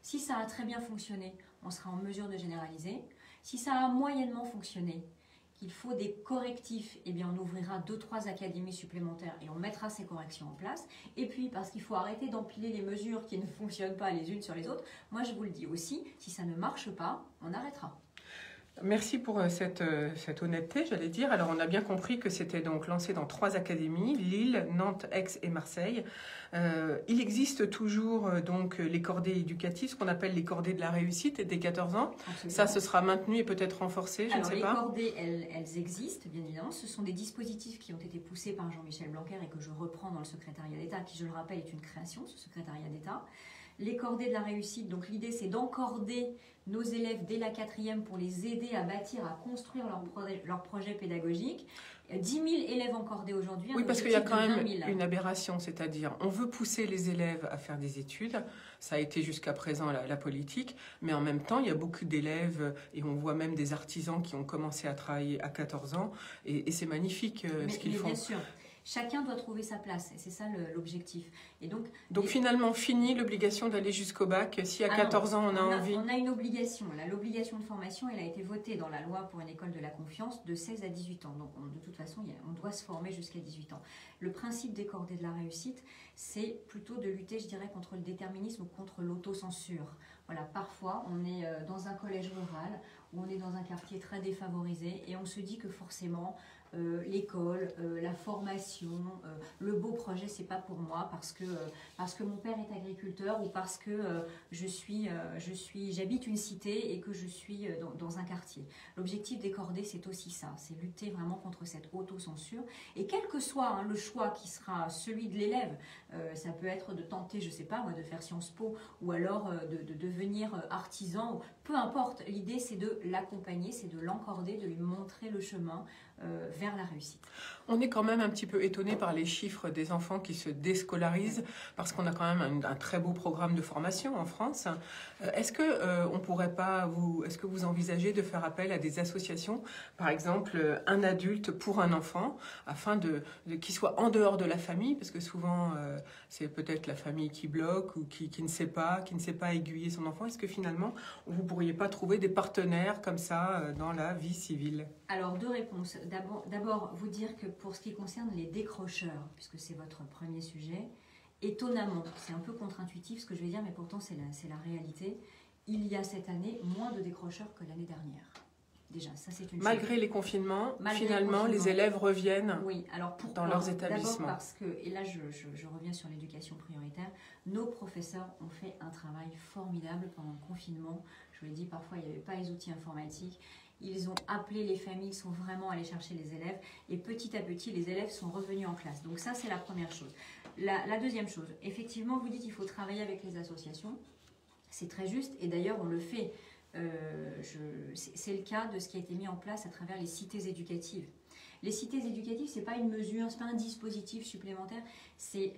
Si ça a très bien fonctionné, on sera en mesure de généraliser. Si ça a moyennement fonctionné, qu'il faut des correctifs, eh bien on ouvrira 2-3 académies supplémentaires et on mettra ces corrections en place. Et puis parce qu'il faut arrêter d'empiler les mesures qui ne fonctionnent pas les unes sur les autres, moi je vous le dis aussi, si ça ne marche pas, on arrêtera. Merci pour cette honnêteté, j'allais dire. Alors, on a bien compris que c'était donc lancé dans 3 académies, Lille, Nantes, Aix et Marseille. Il existe toujours donc les cordées éducatives, ce qu'on appelle les cordées de la réussite dès 14 ans. Absolument. Ça, ce sera maintenu et peut-être renforcé, je ne sais pas. Alors, les cordées, elles existent, bien évidemment. Ce sont des dispositifs qui ont été poussés par Jean-Michel Blanquer et que je reprends dans le secrétariat d'État, qui, je le rappelle, est une création, ce secrétariat d'État. Les cordées de la réussite, donc l'idée c'est d'encorder nos élèves dès la 4e pour les aider à bâtir, à construire leur projet pédagogique. 10 000 élèves encordés aujourd'hui. Oui, parce qu'il y a quand même une aberration, c'est-à-dire on veut pousser les élèves à faire des études, ça a été jusqu'à présent la politique, mais en même temps il y a beaucoup d'élèves et on voit même des artisans qui ont commencé à travailler à 14 ans et c'est magnifique ce qu'ils font. Bien sûr. Chacun doit trouver sa place, et c'est ça l'objectif. Et donc finalement, fini l'obligation d'aller jusqu'au bac, si à 14 ans on a envie. On a une obligation. L'obligation de formation, elle a été votée dans la loi pour une école de la confiance de 16 à 18 ans. Donc de toute façon, on doit se former jusqu'à 18 ans. Le principe des cordées de la réussite, c'est plutôt de lutter, je dirais, contre le déterminisme ou contre l'autocensure. Voilà, parfois, on est dans un collège rural, ou on est dans un quartier très défavorisé, et on se dit que forcément, l'école, la formation, le beau projet, c'est pas pour moi parce que mon père est agriculteur ou parce que j'habite une cité et que je suis dans un quartier. L'objectif des cordées, c'est aussi ça, c'est lutter vraiment contre cette autocensure. Et quel que soit le choix qui sera celui de l'élève, ça peut être de tenter, je sais pas moi, de faire Sciences Po ou alors de devenir artisan, peu importe. L'idée, c'est de l'accompagner, c'est de l'encorder, de lui montrer le chemin vers la réussite. On est quand même un petit peu étonné par les chiffres des enfants qui se déscolarisent parce qu'on a quand même un très beau programme de formation en France. Est-ce que vous envisagez de faire appel à des associations, par exemple un adulte pour un enfant, afin qu'il soit en dehors de la famille, parce que souvent c'est peut-être la famille qui bloque ou qui ne sait pas aiguiller son enfant. Est-ce que finalement vous ne pourriez pas trouver des partenaires comme ça dans la vie civile? Alors, 2 réponses. D'abord, vous dire que pour ce qui concerne les décrocheurs, puisque c'est votre premier sujet, étonnamment, c'est un peu contre-intuitif ce que je vais dire, mais pourtant c'est la réalité, il y a cette année moins de décrocheurs que l'année dernière. Déjà, ça c'est une Malgré chose. les confinements, finalement, les élèves reviennent dans leurs établissements. D'abord parce que, et là je reviens sur l'éducation prioritaire, nos professeurs ont fait un travail formidable pendant le confinement. Je vous l'ai dit, parfois il n'y avait pas les outils informatiques. Ils ont appelé les familles, ils sont vraiment allés chercher les élèves et petit à petit, les élèves sont revenus en classe. Donc ça, c'est la première chose. La deuxième chose, effectivement, vous dites qu'il faut travailler avec les associations. C'est très juste et d'ailleurs, on le fait. C'est le cas de ce qui a été mis en place à travers les cités éducatives. Les cités éducatives, ce n'est pas une mesure, ce n'est pas un dispositif supplémentaire, c'est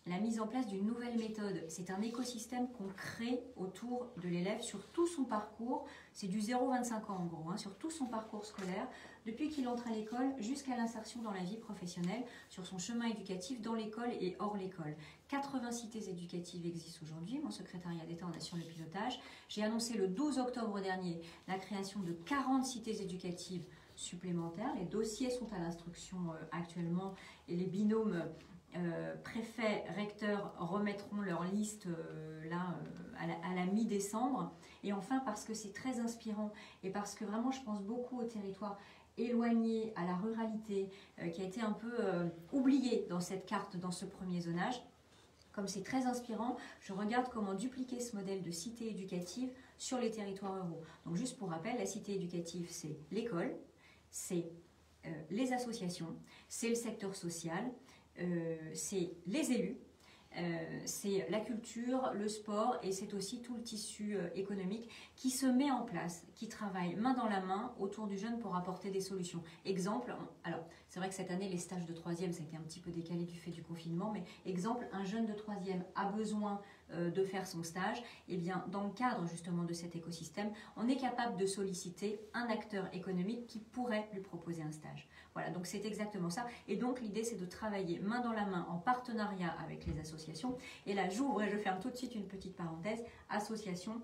la mise en place d'une nouvelle méthode. C'est un écosystème qu'on crée autour de l'élève sur tout son parcours. C'est du 0-25 ans en gros, sur tout son parcours scolaire, depuis qu'il entre à l'école jusqu'à l'insertion dans la vie professionnelle, sur son chemin éducatif dans l'école et hors l'école. 80 cités éducatives existent aujourd'hui. Mon secrétariat d'État en assure le pilotage. J'ai annoncé le 12 octobre dernier la création de 40 cités éducatives supplémentaires. Les dossiers sont à l'instruction actuellement et les binômes préfets, recteurs remettront leur liste à la mi-décembre. Et enfin, parce que c'est très inspirant et parce que vraiment je pense beaucoup au territoire éloigné, à la ruralité, qui a été un peu oublié dans cette carte, dans ce premier zonage. Comme c'est très inspirant, je regarde comment dupliquer ce modèle de cité éducative sur les territoires ruraux. Donc juste pour rappel, la cité éducative, c'est l'école, c'est les associations, c'est le secteur social, c'est les élus, c'est la culture, le sport et c'est aussi tout le tissu économique qui se met en place, qui travaille main dans la main autour du jeune pour apporter des solutions. Exemple, alors c'est vrai que cette année les stages de 3e ça a été un petit peu décalé du fait du confinement, mais exemple, un jeune de 3e a besoin de faire son stage, et bien dans le cadre justement de cet écosystème, on est capable de solliciter un acteur économique qui pourrait lui proposer un stage. Voilà, donc c'est exactement ça. Et donc l'idée c'est de travailler main dans la main en partenariat avec les associations. Et là j'ouvre et je ferme tout de suite une petite parenthèse, association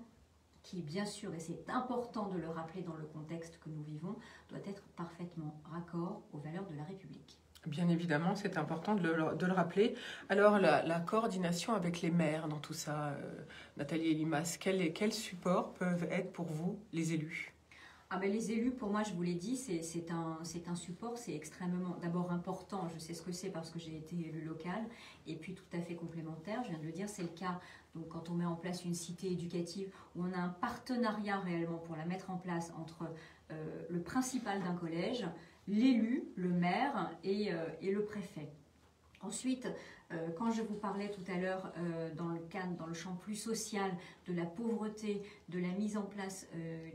qui bien sûr, et c'est important de le rappeler dans le contexte que nous vivons, doit être parfaitement Bien évidemment, c'est important de le rappeler. Alors, la coordination avec les maires dans tout ça, Nathalie Elimas, quels supports peuvent être pour vous, les élus? Les élus, pour moi, je vous l'ai dit, c'est un support, c'est extrêmement d'abord important. Je sais ce que c'est parce que j'ai été élu local, et puis tout à fait complémentaire. Je viens de le dire, c'est le cas. Donc, quand on met en place une cité éducative où on a un partenariat réellement pour la mettre en place entre le principal d'un collège, l'élu, le maire et le préfet. Ensuite, quand je vous parlais tout à l'heure dans le champ plus social de la pauvreté, de la mise en place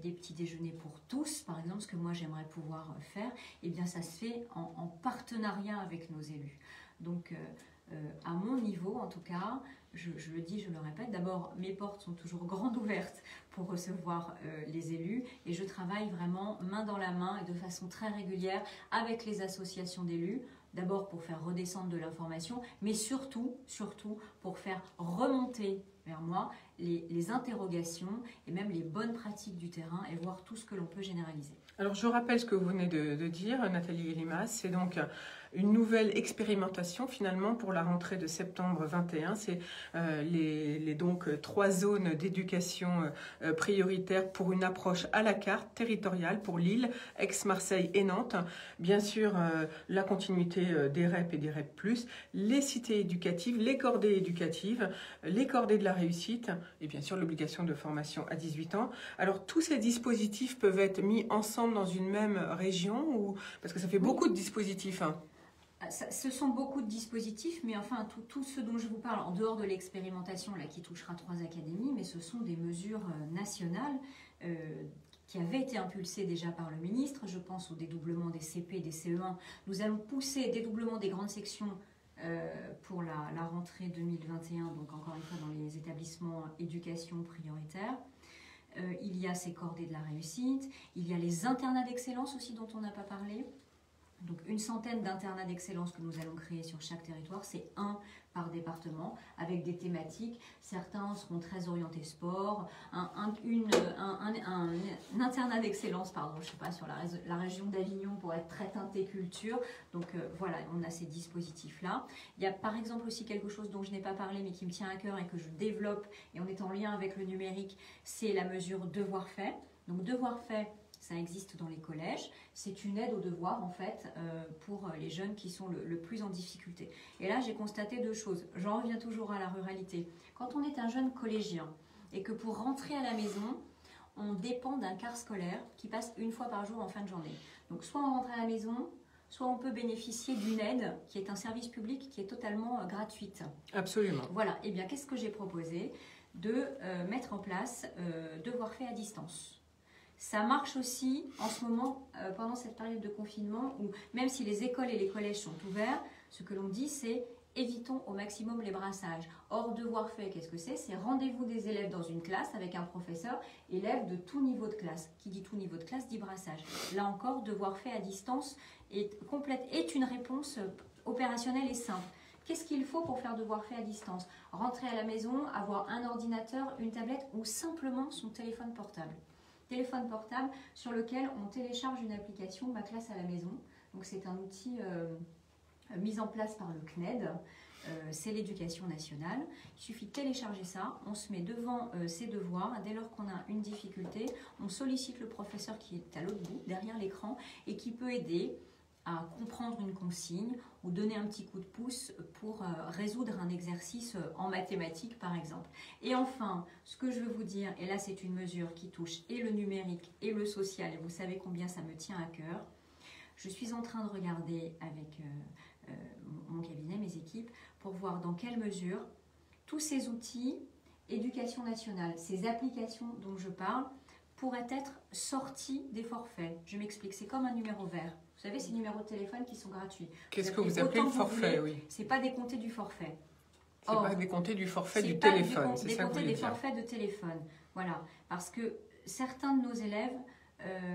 des petits déjeuners pour tous, par exemple, ce que moi j'aimerais pouvoir faire, eh bien ça se fait en partenariat avec nos élus. Donc à mon niveau en tout cas, je le dis, je le répète, d'abord mes portes sont toujours grandes ouvertes pour recevoir les élus et je travaille vraiment main dans la main et de façon très régulière avec les associations d'élus. D'abord pour faire redescendre de l'information, mais surtout pour faire remonter vers moi les interrogations et même les bonnes pratiques du terrain et voir tout ce que l'on peut généraliser. Alors je rappelle ce que vous venez de dire, Nathalie Elimas, c'est donc une nouvelle expérimentation finalement pour la rentrée de septembre 21. C'est donc 3 zones d'éducation prioritaires pour une approche à la carte territoriale pour Lille, Aix-Marseille et Nantes. Bien sûr, la continuité des REP et des REP+, les cités éducatives, les cordées éducatives, les cordées de la réussite et bien sûr l'obligation de formation à 18 ans. Alors tous ces dispositifs peuvent être mis ensemble dans une même région parce que ça fait beaucoup de dispositifs. Ce sont beaucoup de dispositifs, mais enfin tout ce dont je vous parle en dehors de l'expérimentation là qui touchera 3 académies, mais ce sont des mesures nationales qui avaient été impulsées déjà par le ministre. Je pense au dédoublement des CP, des CE1. Nous allons pousser dédoublement des grandes sections pour la rentrée 2021, donc encore une fois dans les établissements éducation prioritaire. Il y a ces cordées de la réussite, il y a les internats d'excellence aussi dont on n'a pas parlé. Donc une centaine d'internats d'excellence que nous allons créer sur chaque territoire, c'est 1 par département avec des thématiques. Certains seront très orientés sport, un internat d'excellence, je sais pas, sur la région d'Avignon pour être très teinté culture. Donc voilà, on a ces dispositifs-là. Il y a par exemple aussi quelque chose dont je n'ai pas parlé mais qui me tient à cœur et que je développe et on est en lien avec le numérique, c'est la mesure devoir fait. Donc devoir fait, ça existe dans les collèges. C'est une aide aux devoirs, en fait, pour les jeunes qui sont le plus en difficulté. Et là, j'ai constaté 2 choses. J'en reviens toujours à la ruralité. Quand on est un jeune collégien et que pour rentrer à la maison, on dépend d'un car scolaire qui passe 1 fois par jour en fin de journée. Donc, soit on rentre à la maison, soit on peut bénéficier d'une aide qui est un service public qui est totalement gratuite. Absolument. Voilà. Eh bien, qu'est-ce que j'ai proposé? De mettre en place devoir fait à distance. Ça marche aussi en ce moment, pendant cette période de confinement, où même si les écoles et les collèges sont ouverts, ce que l'on dit, c'est évitons au maximum les brassages. Or, devoir fait, qu'est-ce que c'est? C'est rendez-vous des élèves dans une classe avec un professeur, élèves de tout niveau de classe. Qui dit tout niveau de classe dit brassage. Là encore, devoir fait à distance est une réponse opérationnelle et simple. Qu'est-ce qu'il faut pour faire devoir fait à distance? Rentrer à la maison, avoir un ordinateur, une tablette ou simplement son téléphone portable. Téléphone portable sur lequel on télécharge une application Ma classe à la maison. Donc c'est un outil mis en place par le CNED, c'est l'éducation nationale. Il suffit de télécharger ça, on se met devant ses devoirs. Dès lors qu'on a une difficulté, on sollicite le professeur qui est à l'autre bout, derrière l'écran, et qui peut aider à comprendre une consigne ou donner un petit coup de pouce pour résoudre un exercice en mathématiques par exemple. Et enfin, ce que je veux vous dire, et là c'est une mesure qui touche et le numérique et le social, et vous savez combien ça me tient à cœur, je suis en train de regarder avec mon cabinet, mes équipes, pour voir dans quelle mesure tous ces outils, éducation nationale, ces applications dont je parle, pourraient être sortis des forfaits. Je m'explique, c'est comme un numéro vert. Vous savez, ces numéros de téléphone qui sont gratuits. Qu'est-ce que vous appelez le forfait, oui? C'est pas décompté du forfait. C'est pas décompté du forfait du téléphone, c'est ça que vous voulez dire. Décompté des forfaits de téléphone. Voilà, parce que certains de nos élèves,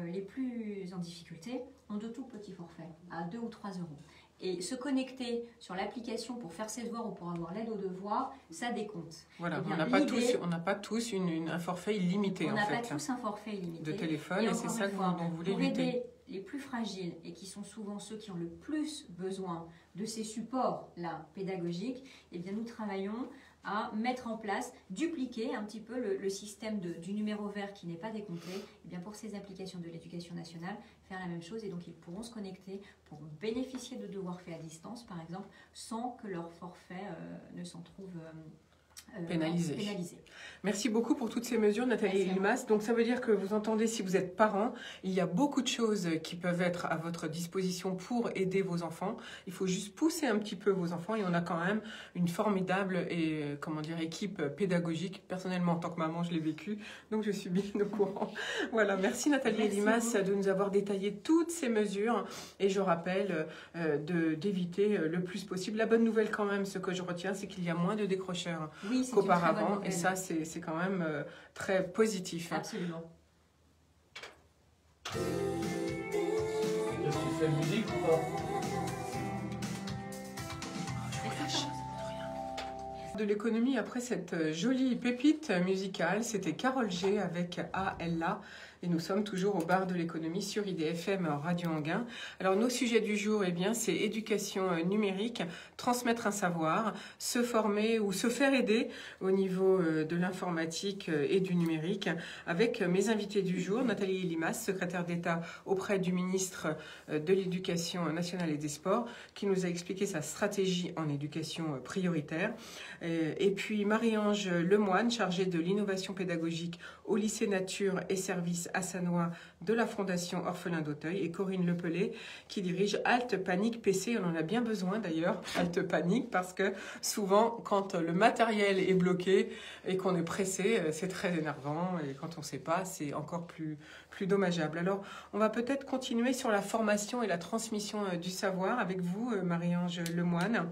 les plus en difficulté, ont de tout petits forfaits, à 2 ou 3 euros. Et se connecter sur l'application pour faire ses devoirs ou pour avoir l'aide aux devoirs, ça décompte. Voilà, bien, on n'a pas tous un forfait illimité, on en fait. On n'a pas tous un forfait illimité. De téléphone, et c'est ça dont vous voulez lutter. Pour aider les plus fragiles et qui sont souvent ceux qui ont le plus besoin de ces supports-là pédagogiques, eh bien nous travaillons à mettre en place, dupliquer un petit peu le système du numéro vert qui n'est pas décompté, eh bien pour ces applications de l'éducation nationale, faire la même chose et donc ils pourront se connecter pour bénéficier de devoirs faits à distance par exemple, sans que leur forfait ne s'en trouve pénalisé. pénalisé. Merci beaucoup pour toutes ces mesures, Nathalie Elimas. Donc ça veut dire que vous entendez, si vous êtes parent, il y a beaucoup de choses qui peuvent être à votre disposition pour aider vos enfants. Il faut juste pousser un petit peu vos enfants et on a quand même une formidable équipe pédagogique. Personnellement, en tant que maman, je l'ai vécu, donc je suis bien au courant. Voilà, merci Nathalie Elimas de nous avoir détaillé toutes ces mesures et je rappelle d'éviter le plus possible. La bonne nouvelle quand même, ce que je retiens, c'est qu'il y a moins de décrocheurs qu'auparavant et ça c'est quand même très positif. Absolument. Est-ce que c'est musique ou pas? De l'économie après cette jolie pépite musicale, c'était Carole G avec A.L.A. Et nous sommes toujours au bar de l'économie sur IDFM Radio Anguin. Alors nos sujets du jour, eh bien, c'est éducation numérique, transmettre un savoir, se former ou se faire aider au niveau de l'informatique et du numérique. Avec mes invités du jour, Nathalie Elimas, secrétaire d'État auprès du ministre de l'Éducation nationale et des Sports, qui nous a expliqué sa stratégie en éducation prioritaire. Et puis Marie-Ange Lemoine, chargée de l'innovation pédagogique au lycée Nature et Services Assanois de la Fondation Orphelins d'Auteuil, et Corinne Lepelé qui dirige Halte Panique PC. On en a bien besoin d'ailleurs, Halte Panique, parce que souvent quand le matériel est bloqué et qu'on est pressé, c'est très énervant et quand on ne sait pas, c'est encore plus dommageable. Alors on va peut-être continuer sur la formation et la transmission du savoir avec vous, Marie-Ange Lemoine.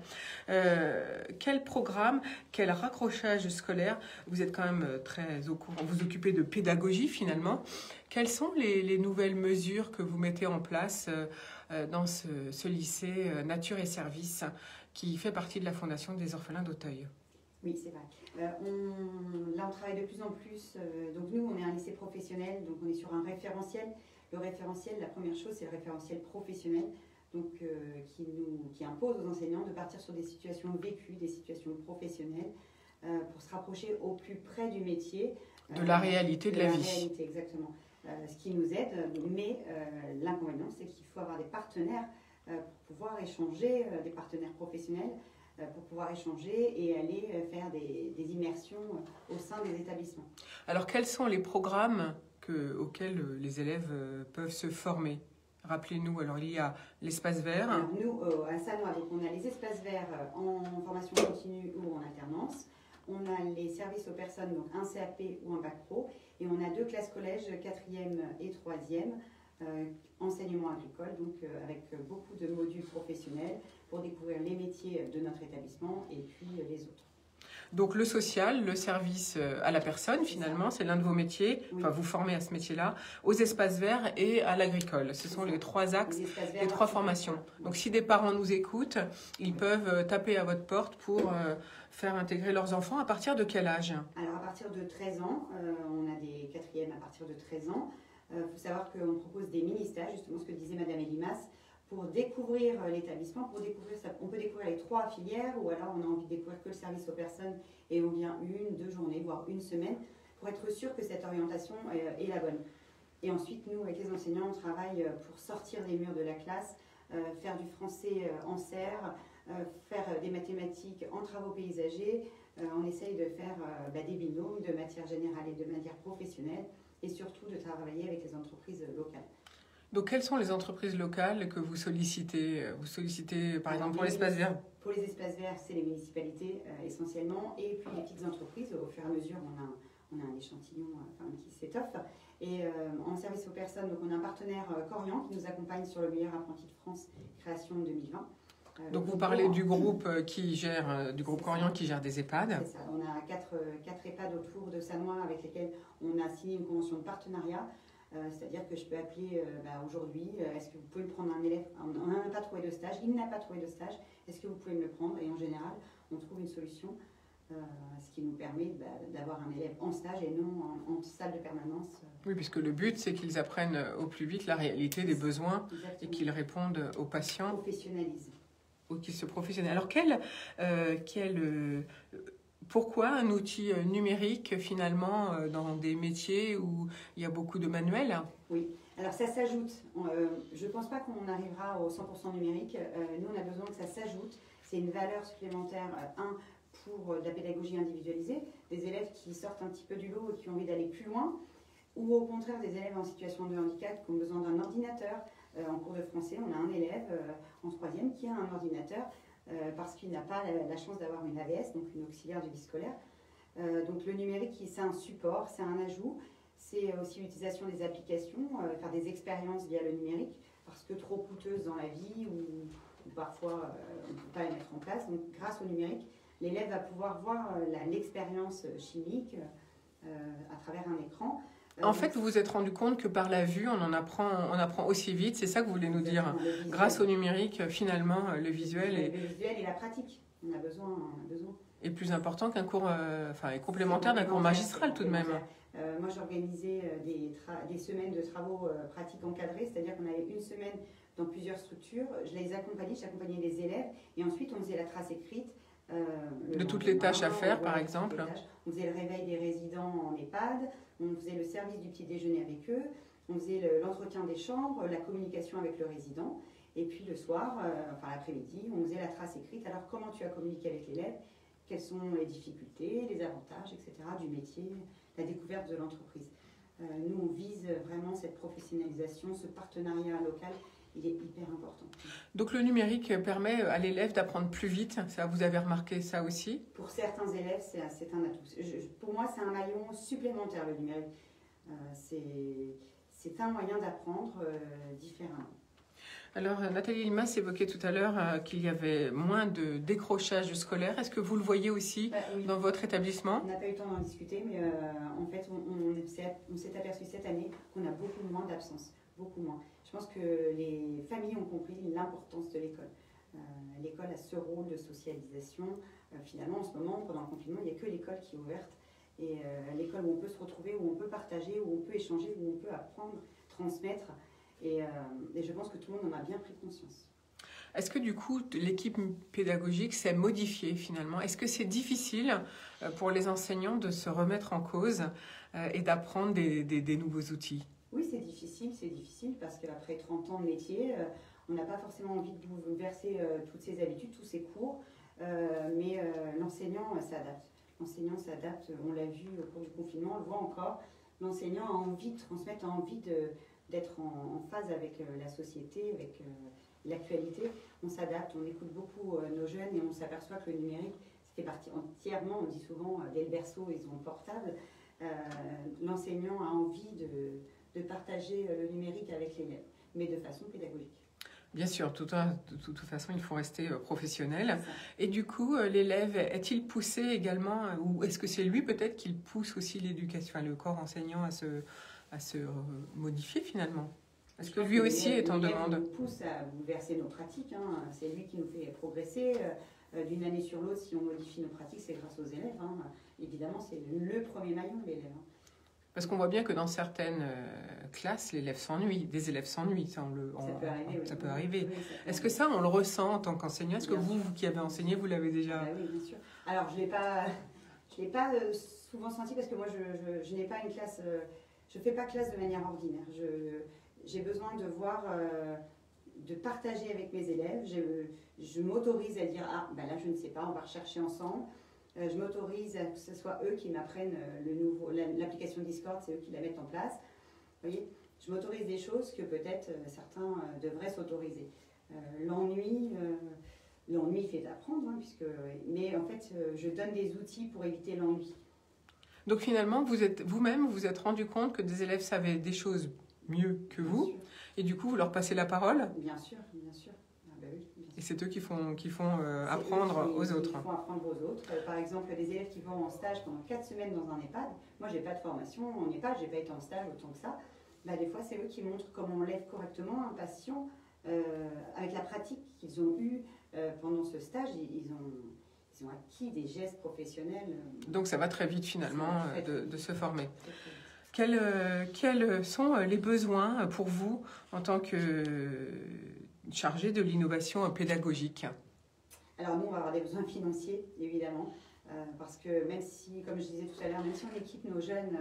Quel programme, quel raccrochage scolaire? Vous êtes quand même très au courant, vous occupez de pédagogie finalement. Quelles sont les nouvelles mesures que vous mettez en place dans ce lycée Nature et Services qui fait partie de la Fondation des Orphelins d'Auteuil? Oui, c'est vrai. Là, on travaille de plus en plus. Donc nous, on est un lycée professionnel, donc on est sur un référentiel. Le référentiel, la première chose, c'est le référentiel professionnel, donc qui impose aux enseignants de partir sur des situations vécues, des situations professionnelles, pour se rapprocher au plus près du métier. De la réalité de la vie. Réalité, exactement. Ce qui nous aide, mais l'inconvénient, c'est qu'il faut avoir des partenaires pour pouvoir échanger, des partenaires professionnels, pour pouvoir échanger et aller faire des immersions au sein des établissements. Alors, quels sont les programmes auxquels les élèves peuvent se former? Rappelez-nous, alors il y a l'espace vert. Alors, nous, à Sannois, donc on a les espaces verts en formation continue ou en alternance. On a les services aux personnes, donc un CAP ou un bac pro. Et on a 2 classes collège, 4e et 3e, enseignement agricole, donc avec beaucoup de modules professionnels pour découvrir les métiers de notre établissement et puis les autres. Donc le social, le service à la personne finalement, c'est l'un de vos métiers, oui. Enfin vous formez à ce métier-là, aux espaces verts et à l'agricole. Ce sont les 3 axes, les 3 formations. Donc si des parents nous écoutent, ils peuvent taper à votre porte pour faire intégrer leurs enfants. À partir de quel âge? Alors à partir de 13 ans, on a des 4e à partir de 13 ans. Il faut savoir qu'on propose des mini-stages, justement ce que disait Madame Elimas, pour découvrir l'établissement, on peut découvrir les 3 filières, ou alors on a envie de découvrir que le service aux personnes et on vient 1, 2 journées, voire 1 semaine, pour être sûr que cette orientation est la bonne. Et ensuite, nous, avec les enseignants, on travaille pour sortir des murs de la classe, faire du français en serre, faire des mathématiques en travaux paysagers. On essaye de faire des binômes de matière générale et de matière professionnelle, et surtout de travailler avec les entreprises locales. Donc, quelles sont les entreprises locales que vous sollicitez? Vous sollicitez, par exemple, pour l'espace vert? Pour les espaces verts, c'est les municipalités essentiellement, et puis les petites entreprises. Au fur et à mesure, on a un échantillon qui s'étoffe. Et en service aux personnes, donc on a un partenaire Corian qui nous accompagne sur le meilleur apprenti de France, création 2020. Donc vous parlez du groupe Corian qui gère des EHPAD. C'est ça. On a 4 EHPAD autour de Sannois avec lesquels on a signé une convention de partenariat. C'est-à-dire que je peux appeler aujourd'hui, est-ce que vous pouvez me prendre un élève? On n'a pas trouvé de stage, il n'a pas trouvé de stage, est-ce que vous pouvez me le prendre? Et en général, on trouve une solution ce qui nous permet d'avoir un élève en stage et non en salle de permanence. Oui, puisque le but, c'est qu'ils apprennent au plus vite la réalité des besoins. Exactement. Et qu'ils répondent aux patients. Professionnalisent. Ou qu'ils se professionnalisent. Alors, pourquoi un outil numérique, finalement, dans des métiers où il y a beaucoup de manuels? Oui, alors ça s'ajoute. Je ne pense pas qu'on arrivera au 100% numérique. Nous, on a besoin que ça s'ajoute. C'est une valeur supplémentaire, pour de la pédagogie individualisée, des élèves qui sortent un petit peu du lot et qui ont envie d'aller plus loin, ou au contraire des élèves en situation de handicap qui ont besoin d'un ordinateur. En cours de français, on a un élève en 3e qui a un ordinateur parce qu'il n'a pas la chance d'avoir une AVS, donc une auxiliaire de vie scolaire. Donc le numérique, c'est un support, c'est un ajout, c'est aussi l'utilisation des applications, faire des expériences via le numérique, parce que trop coûteuses dans la vie ou parfois on ne peut pas les mettre en place. Donc grâce au numérique, l'élève va pouvoir voir l'expérience chimique à travers un écran. En fait, vous vous êtes rendu compte que par la vue, on apprend aussi vite. C'est ça que vous voulez nous dire. Grâce au numérique, finalement, le visuel et la pratique. On a besoin. Est plus important qu'un cours, est complémentaire d'un cours magistral tout de même. Moi, j'organisais des semaines de travaux pratiques encadrés, c'est-à-dire qu'on avait une semaine dans plusieurs structures. J'accompagnais les élèves et ensuite on faisait la trace écrite. De toutes les tâches à faire, par exemple. On faisait le réveil des résidents en EHPAD, on faisait le service du petit déjeuner avec eux, on faisait l'entretien des chambres, la communication avec le résident, et puis le soir, l'après-midi, on faisait la trace écrite. Alors, comment tu as communiqué avec l'élève? Quelles sont les difficultés, les avantages, etc., du métier, la découverte de l'entreprise. Nous, on vise vraiment cette professionnalisation, ce partenariat local. Il est hyper important. Donc le numérique permet à l'élève d'apprendre plus vite, ça, vous avez remarqué ça aussi? Pour certains élèves, c'est un atout. Pour moi, c'est un maillon supplémentaire, le numérique. C'est un moyen d'apprendre différemment. Alors Nathalie Limas évoquait tout à l'heure qu'il y avait moins de décrochage scolaire. Est-ce que vous le voyez aussi oui. Dans votre établissement? On n'a pas eu le temps d'en discuter, mais en fait, on s'est aperçu cette année qu'on a beaucoup moins d'absence. Beaucoup moins. Je pense que les familles ont compris l'importance de l'école. L'école a ce rôle de socialisation. Finalement, en ce moment, pendant le confinement, il n'y a que l'école qui est ouverte. Et l'école où on peut se retrouver, où on peut partager, où on peut échanger, où on peut apprendre, transmettre. Et je pense que tout le monde en a bien pris conscience. Est-ce que du coup, l'équipe pédagogique s'est modifiée finalement? Est-ce que c'est difficile pour les enseignants de se remettre en cause et d'apprendre des nouveaux outils? Oui, c'est difficile parce qu'après 30 ans de métier, on n'a pas forcément envie de bouleverser toutes ses habitudes, tous ses cours, mais l'enseignant s'adapte. L'enseignant s'adapte, on l'a vu au cours du confinement, on le voit encore. L'enseignant a envie de transmettre, a envie d'être en phase avec la société, avec l'actualité. On s'adapte, on écoute beaucoup nos jeunes et on s'aperçoit que le numérique, ça fait partie entièrement, on dit souvent, dès le berceau, ils ont le portable. L'enseignant a envie de partager le numérique avec l'élève, mais de façon pédagogique. Bien sûr, de toute façon, il faut rester professionnel. Et du coup, l'élève, est-il poussé également, ou est-ce que c'est lui peut-être qu'il pousse aussi l'éducation, le corps enseignant à se modifier finalement? Est-ce que lui aussi est en demande? Il nous pousse à bouleverser nos pratiques, hein. C'est lui qui nous fait progresser. D'une année sur l'autre, si on modifie nos pratiques, c'est grâce aux élèves. Hein. Évidemment, c'est le premier maillon, l'élève. Hein. Parce qu'on voit bien que dans certaines classes, l'élève s'ennuie, des élèves s'ennuient. Ça peut arriver. Oui, est-ce que ça, on le ressent en tant qu'enseignant? Est-ce que vous qui avez enseigné, vous l'avez déjà? Oui, bien sûr. Alors, je ne l'ai pas souvent senti parce que moi, je n'ai pas une classe... je ne fais pas classe de manière ordinaire. J'ai besoin de voir, de partager avec mes élèves. Je m'autorise à dire, là, je ne sais pas, on va rechercher ensemble. Je m'autorise à que ce soit eux qui m'apprennent l'application Discord, c'est eux qui la mettent en place. Vous voyez, je m'autorise des choses que peut-être certains devraient s'autoriser. L'ennui fait apprendre, hein, mais en fait, je donne des outils pour éviter l'ennui. Donc finalement, vous-même, vous êtes rendu compte que des élèves savaient des choses mieux que vous, et du coup, vous leur passez la parole? Bien sûr, bien sûr. Oui, et c'est eux qui font apprendre aux autres. Ils font apprendre aux autres. Par exemple, des élèves qui vont en stage pendant 4 semaines dans un EHPAD. Moi, je n'ai pas de formation en EHPAD, je n'ai pas été en stage autant que ça. Des fois, c'est eux qui montrent comment on lève correctement un patient avec la pratique qu'ils ont eue pendant ce stage. Ils ils ont acquis des gestes professionnels. Donc ça va très vite finalement de se former. Très vite. Quels sont les besoins pour vous en tant que chargé de l'innovation pédagogique? Alors nous, on va avoir des besoins financiers, évidemment, parce que même si, comme je disais tout à l'heure, même si on équipe nos jeunes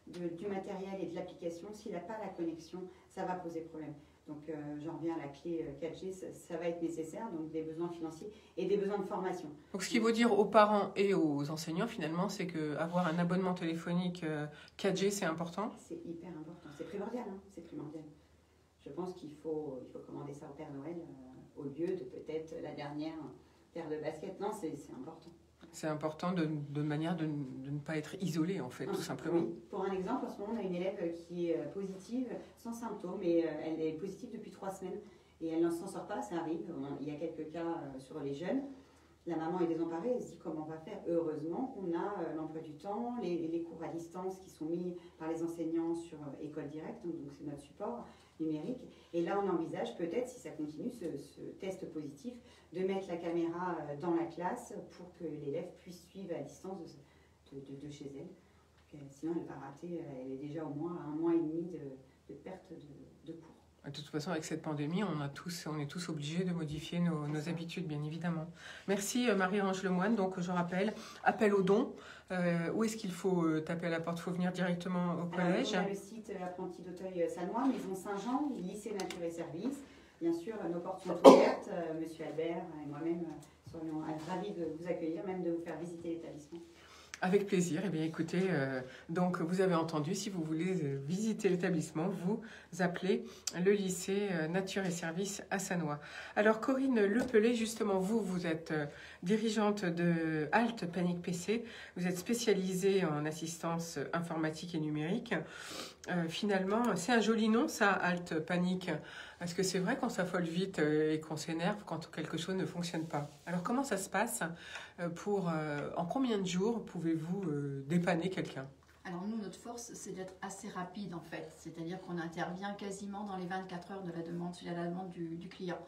du matériel et de l'application, s'il n'a pas la connexion, ça va poser problème. Donc j'en reviens à la clé 4G, ça va être nécessaire, donc des besoins financiers et des besoins de formation. Donc ce qu'il faut dire aux parents et aux enseignants finalement, c'est qu'avoir un abonnement téléphonique 4G, c'est important? C'est hyper important, c'est primordial, hein, c'est primordial. Je pense qu'il faut commander ça au Père Noël au lieu de peut-être la dernière paire de baskets. Non, c'est important. C'est important de manière de ne pas être isolé, en fait, tout simplement. Oui. Pour un exemple, en ce moment, on a une élève qui est positive, sans symptômes, et elle est positive depuis 3 semaines. Et elle ne s'en sort pas, ça arrive. Il y a quelques cas sur les jeunes. La maman est désemparée, elle se dit comment on va faire. Heureusement qu'on a l'emploi du temps, les cours à distance qui sont mis par les enseignants sur École Directe, donc c'est notre support numérique. Et là, on envisage peut-être, si ça continue, ce test positif, de mettre la caméra dans la classe pour que l'élève puisse suivre à distance de chez elle. Sinon, elle va rater, elle est déjà au moins à 1 mois et demi de perte de cours. De toute façon, avec cette pandémie, on est tous obligés de modifier nos habitudes, bien évidemment. Merci Marie-Ange Lemoine. Donc, je rappelle, appel aux dons. Où est-ce qu'il faut taper à la porte? Il faut venir directement au collège. Alors, on a le site Apprenti d'Auteuil-Sanois, Maison Saint-Jean, lycée Nature et Services. Bien sûr, nos portes sont ouvertes. Monsieur Albert et moi-même serions ravis de vous accueillir, même de vous faire visiter l'établissement. Avec plaisir. Eh bien, écoutez, donc vous avez entendu, si vous voulez visiter l'établissement, vous appelez le lycée Nature et Services à Sanois. Alors, Corinne Lepelé, justement, vous êtes dirigeante de Halt Panic PC. Vous êtes spécialisée en assistance informatique et numérique. Finalement, c'est un joli nom, ça, Halt Panic. Parce que c'est vrai qu'on s'affole vite et qu'on s'énerve quand quelque chose ne fonctionne pas. Alors, comment ça se passe en combien de jours pouvez-vous dépanner quelqu'un? Alors nous, notre force, c'est d'être assez rapide en fait. C'est-à-dire qu'on intervient quasiment dans les 24 heures de la demande, suite à la demande du client.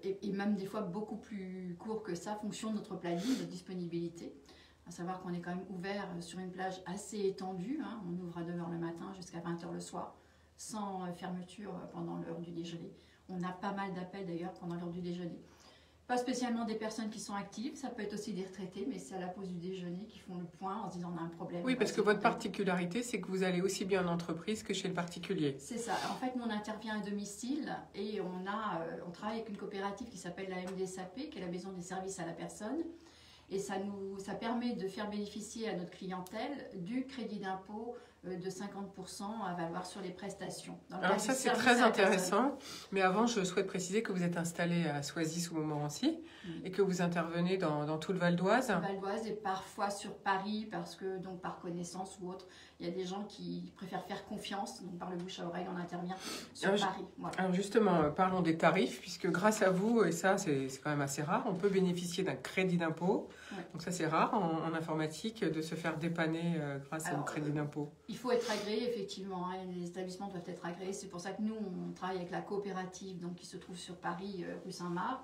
Et même des fois beaucoup plus court que ça, fonction de notre planning, de disponibilité. À savoir qu'on est quand même ouvert sur une plage assez étendue. Hein. On ouvre à 9h le matin jusqu'à 20h le soir, sans fermeture pendant l'heure du déjeuner. On a pas mal d'appels d'ailleurs pendant l'heure du déjeuner. Pas spécialement des personnes qui sont actives, ça peut être aussi des retraités, mais c'est à la pause du déjeuner qui font le point en se disant on a un problème. Oui, parce que votre particularité, c'est que vous allez aussi bien en entreprise que chez le particulier. C'est ça. En fait, nous, on intervient à domicile et on travaille avec une coopérative qui s'appelle la MDSAP, qui est la Maison des services à la personne. Et ça permet de faire bénéficier à notre clientèle du crédit d'impôt de 50% à valoir sur les prestations. Alors ça, c'est très intéressant. Mais avant, je souhaite préciser que vous êtes installé à Soisy, Montmorency, et que vous intervenez dans tout le Val d'Oise. Val d'Oise et parfois sur Paris, parce que donc par connaissance ou autre, il y a des gens qui préfèrent faire confiance. Donc par le bouche à oreille, on intervient sur Paris. Voilà. Alors justement, parlons des tarifs, puisque grâce à vous, et ça c'est quand même assez rare, on peut bénéficier d'un crédit d'impôt. Ouais. Donc ça c'est rare en informatique de se faire dépanner grâce au crédit d'impôt. Il faut être agréé, effectivement. Hein, les établissements doivent être agréés. C'est pour ça que nous, on travaille avec la coopérative donc, qui se trouve sur Paris, rue Saint-Marc.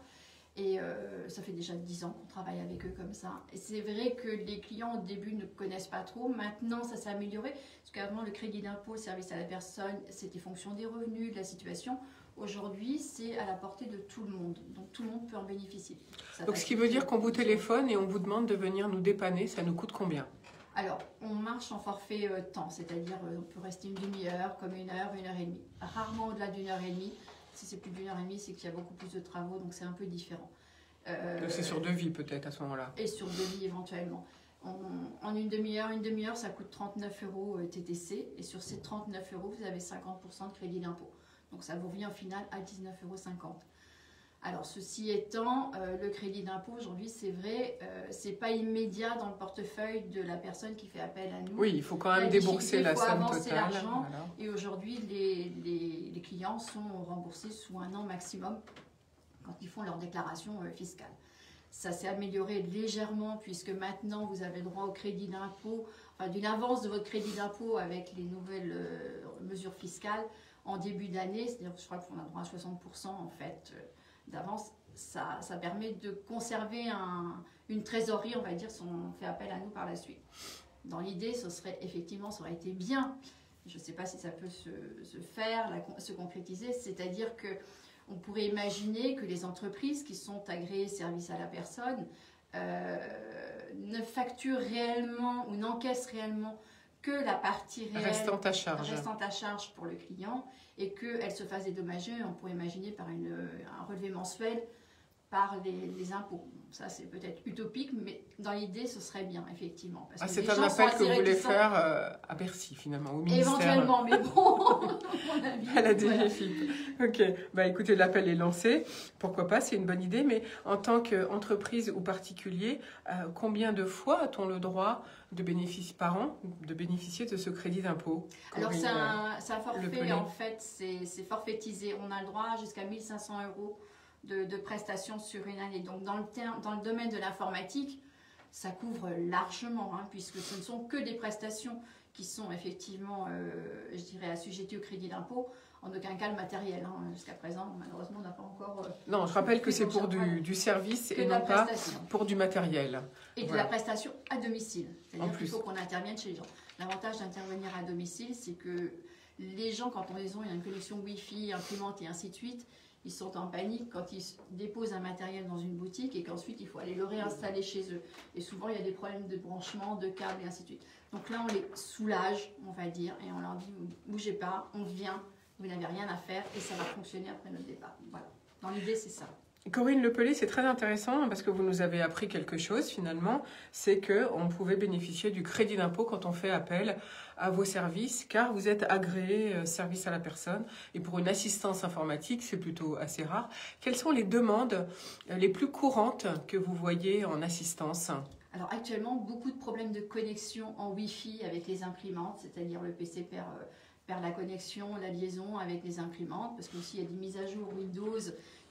Et ça fait déjà 10 ans qu'on travaille avec eux comme ça. Et c'est vrai que les clients, au début, ne connaissent pas trop. Maintenant, ça s'est amélioré. Parce qu'avant, le crédit d'impôt, service à la personne, c'était fonction des revenus, de la situation. Aujourd'hui, c'est à la portée de tout le monde. Donc, tout le monde peut en bénéficier. Donc, ce qui veut dire qu'on vous téléphone et on vous demande de venir nous dépanner. Ça nous coûte combien ? Alors, on marche en forfait temps, c'est-à-dire on peut rester une demi-heure, comme 1 heure, 1 heure et demie. Rarement au-delà d'1 heure et demie. Si c'est plus d'1 heure et demie, c'est qu'il y a beaucoup plus de travaux, donc c'est un peu différent. C'est sur devis peut-être à ce moment-là. Et sur devis éventuellement. En une demi-heure, ça coûte 39 € TTC. Et sur ces 39 €, vous avez 50% de crédit d'impôt. Donc ça vous revient au final à 19,50 €. Alors, ceci étant, le crédit d'impôt, aujourd'hui, c'est vrai, c'est pas immédiat dans le portefeuille de la personne qui fait appel à nous. Oui, il faut quand même débourser la somme totale. Il faut avancer l'argent. Voilà. Et aujourd'hui, les clients sont remboursés sous 1 an maximum quand ils font leur déclaration fiscale. Ça s'est amélioré légèrement puisque maintenant, vous avez le droit au crédit d'impôt, enfin, d'une avance de votre crédit d'impôt avec les nouvelles mesures fiscales en début d'année. C'est-à-dire que je crois qu'on a droit à 60% en fait. d'avance, ça permet de conserver une trésorerie, on va dire, si on fait appel à nous par la suite. Dans l'idée, ça aurait été bien. Je ne sais pas si ça peut se faire, se concrétiser, c'est-à-dire qu'on pourrait imaginer que les entreprises qui sont agréées service à la personne ne facturent réellement ou n'encaissent réellement que la partie réelle restant à charge pour le client et qu'elle se fasse dédommager, on pourrait imaginer par un relevé mensuel par les impôts. Ça, c'est peut-être utopique, mais dans l'idée, ce serait bien, effectivement. Parce que c'est un appel que vous voulez faire à Bercy, finalement, au ministère. Éventuellement, mais bon, à la DGFiP. Ok, écoutez, l'appel est lancé. Pourquoi pas, c'est une bonne idée, mais en tant qu'entreprise ou particulier, combien de fois a-t-on le droit de bénéficier par an, de bénéficier de ce crédit d'impôt? Alors, c'est un forfait, en fait, c'est forfaitisé. On a le droit jusqu'à 1 500 € de prestations sur une année. Donc, dans le domaine de l'informatique, ça couvre largement, puisque ce ne sont que des prestations qui sont effectivement, je dirais, assujetties au crédit d'impôt. En aucun cas le matériel. Jusqu'à présent, malheureusement, on n'a pas encore... non, je rappelle que c'est pour du service et non pas pour du matériel. Et de la prestation à domicile. C'est-à-dire qu'il faut qu'on intervienne chez les gens. L'avantage d'intervenir à domicile, c'est que les gens, quand il y a une connexion Wi-Fi, imprimante et ainsi de suite, ils sont en panique quand ils déposent un matériel dans une boutique et qu'ensuite il faut aller le réinstaller chez eux. Et souvent il y a des problèmes de branchement, de câbles et ainsi de suite. Donc là on les soulage, on va dire, et on leur dit bougez pas, on vient, vous n'avez rien à faire et ça va fonctionner après notre départ. Voilà. Dans l'idée c'est ça. Corinne Lepelé, c'est très intéressant parce que vous nous avez appris quelque chose finalement, c'est qu'on pouvait bénéficier du crédit d'impôt quand on fait appel à vos services, car vous êtes agréé service à la personne et pour une assistance informatique, c'est plutôt assez rare. Quelles sont les demandes les plus courantes que vous voyez en assistance ? Alors actuellement, beaucoup de problèmes de connexion en Wi-Fi avec les imprimantes, c'est-à-dire le PC perd la connexion, la liaison avec les imprimantes, parce qu'il y a des mises à jour Windows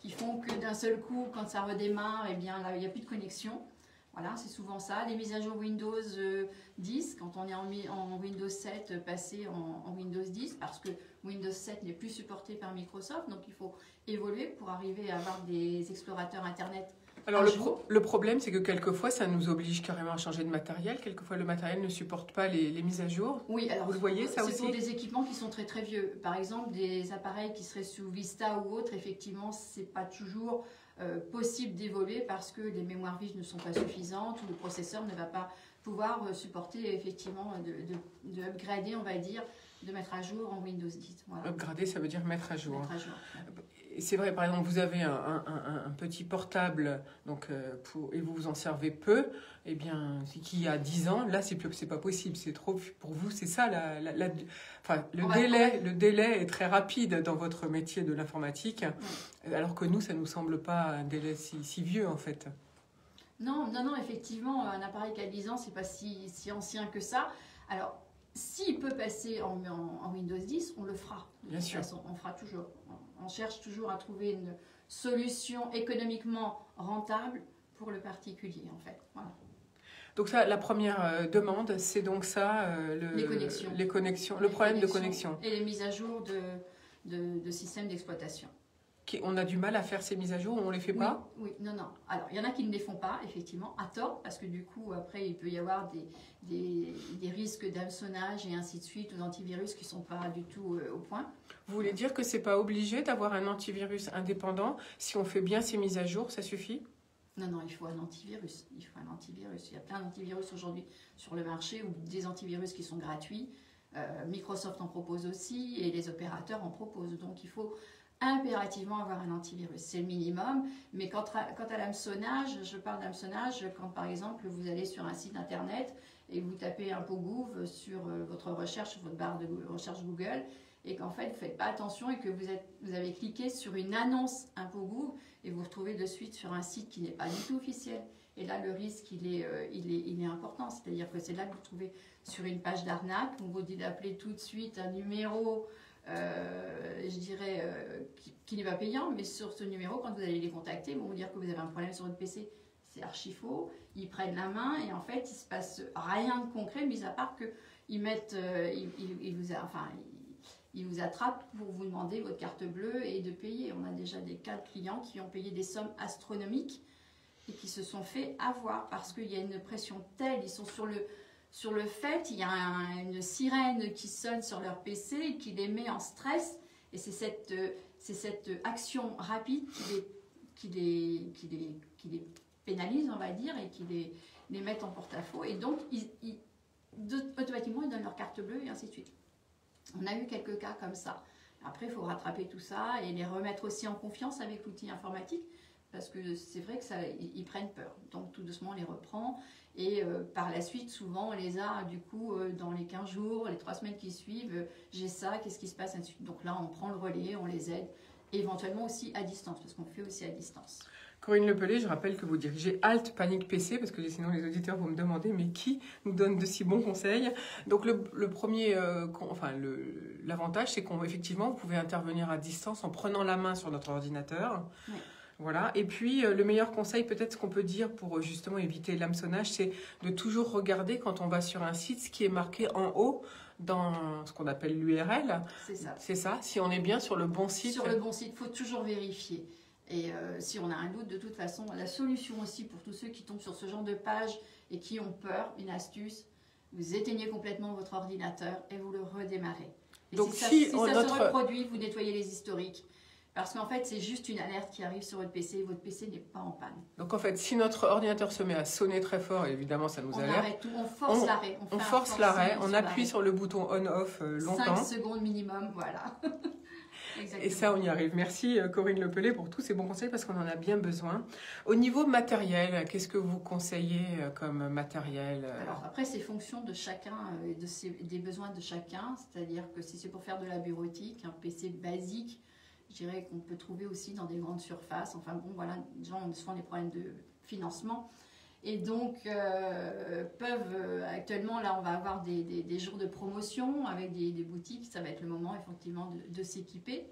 qui font que d'un seul coup, quand ça redémarre, eh bien, là, il n'y a plus de connexion. Voilà, c'est souvent ça. Les mises à jour Windows 10, quand on est en Windows 7, passer en Windows 10, parce que Windows 7 n'est plus supporté par Microsoft, donc il faut évoluer pour arriver à avoir des explorateurs Internet. Alors le problème, c'est que quelquefois, ça nous oblige carrément à changer de matériel. Quelquefois, le matériel ne supporte pas les mises à jour. Oui, alors vous le voyez, ça aussi. C'est pour des équipements qui sont très très vieux. Par exemple, des appareils qui seraient sous Vista ou autre, effectivement, c'est pas toujours possible d'évoluer parce que les mémoires vives ne sont pas suffisantes ou le processeur ne va pas pouvoir supporter effectivement de upgrader, on va dire, de mettre à jour en Windows 10. Voilà. Upgrader, ça veut dire mettre à jour. Mettre à jour. C'est vrai, par exemple, vous avez un petit portable donc, et vous vous en servez peu, eh bien, qui a 10 ans, là, c'est pas possible. C'est trop, pour vous, c'est ça. Le délai est très rapide dans votre métier de l'informatique, alors que nous, ça ne nous semble pas un délai si vieux, en fait. Non, effectivement, un appareil qui a 10 ans, c'est pas si ancien que ça. Alors, s'il peut passer en Windows 10, on le fera. Bien sûr. De toute façon, on fera toujours. On cherche toujours à trouver une solution économiquement rentable pour le particulier, en fait. Voilà. Donc ça, la première demande, c'est donc ça, les connexions, le problème de connexion. Et les mises à jour de systèmes d'exploitation. On a du mal à faire ces mises à jour, on ne les fait pas ? Oui, non. Alors, il y en a qui ne les font pas, effectivement, à tort, parce que du coup, après, il peut y avoir des risques d'hameçonnage et ainsi de suite, ou d'antivirus qui ne sont pas du tout au point. Vous voulez dire que ce n'est pas obligé d'avoir un antivirus indépendant? Si on fait bien ces mises à jour, ça suffit? Non, il faut un antivirus. Il y a plein d'antivirus aujourd'hui sur le marché, ou des antivirus qui sont gratuits. Microsoft en propose aussi, et les opérateurs en proposent. Donc, il faut impérativement avoir un antivirus, c'est le minimum. Mais quant à l'hameçonnage, je parle d'hameçonnage quand par exemple vous allez sur un site internet et vous tapez ImpôtsGouv sur votre recherche, votre barre de recherche Google, et qu'en fait vous ne faites pas attention et que vous avez cliqué sur une annonce ImpôtsGouv et vous vous retrouvez de suite sur un site qui n'est pas du tout officiel. Et là, le risque, il est important. C'est-à-dire que c'est là que vous trouvez sur une page d'arnaque, on vous dit d'appeler tout de suite un numéro je dirais, qui n'est pas payant, mais sur ce numéro, quand vous allez les contacter, ils vont vous dire que vous avez un problème sur votre PC. C'est archi faux. Ils prennent la main et en fait, il ne se passe rien de concret, mis à part qu'ils mettent, ils il vous attrape pour vous demander votre carte bleue et de payer. On a déjà des cas de clients qui ont payé des sommes astronomiques et qui se sont fait avoir parce qu'il y a une pression telle, ils sont sur le fait, il y a une sirène qui sonne sur leur PC et qui les met en stress, et c'est cette action rapide qui les pénalise, on va dire, et qui les met en porte-à-faux, et donc automatiquement ils donnent leur carte bleue et ainsi de suite. On a eu quelques cas comme ça. Après, il faut rattraper tout ça et les remettre aussi en confiance avec l'outil informatique, parce que c'est vrai que ils prennent peur. Donc tout doucement, on les reprend. Et par la suite, souvent, on les a du coup dans les 15 jours, les 3 semaines qui suivent, j'ai ça, qu'est-ce qui se passe, ainsi de suite. Donc là, on prend le relais, on les aide, et éventuellement aussi à distance, parce qu'on fait aussi à distance. Corinne Lepelé, je rappelle que vous dirigez Alt Panic PC, parce que sinon les auditeurs vont me demander, mais qui nous donne de si bons conseils? Donc le premier, l'avantage, c'est qu'effectivement, vous pouvez intervenir à distance en prenant la main sur notre ordinateur. Oui. Voilà. Et puis, le meilleur conseil, peut-être ce qu'on peut dire pour justement éviter l'hameçonnage, c'est de toujours regarder quand on va sur un site ce qui est marqué en haut dans ce qu'on appelle l'URL. C'est ça. C'est ça, si on est bien sur le bon site. Sur le bon site, il faut toujours vérifier. Et si on a un doute, de toute façon, la solution aussi pour tous ceux qui tombent sur ce genre de page et qui ont peur, une astuce, vous éteignez complètement votre ordinateur et vous le redémarrez. Et donc, si ça se reproduit, vous nettoyez les historiques. Parce qu'en fait, c'est juste une alerte qui arrive sur votre PC et votre PC n'est pas en panne. Donc en fait, si notre ordinateur se met à sonner très fort, évidemment, ça nous alerte. On arrête tout, on force l'arrêt. On force l'arrêt, on appuie sur le bouton on-off longtemps. 5 secondes minimum, voilà. Et ça, on y arrive. Merci Corinne Lepelé pour tous ces bons conseils parce qu'on en a bien besoin. Au niveau matériel, qu'est-ce que vous conseillez comme matériel? Alors après, c'est fonction de chacun, des besoins de chacun. C'est-à-dire que si c'est pour faire de la bureautique, un PC basique, je dirais qu'on peut trouver aussi dans des grandes surfaces. Enfin bon, voilà, les gens ont souvent des problèmes de financement. Et donc, actuellement, là, on va avoir des jours de promotion avec des boutiques. Ça va être le moment, effectivement, de s'équiper.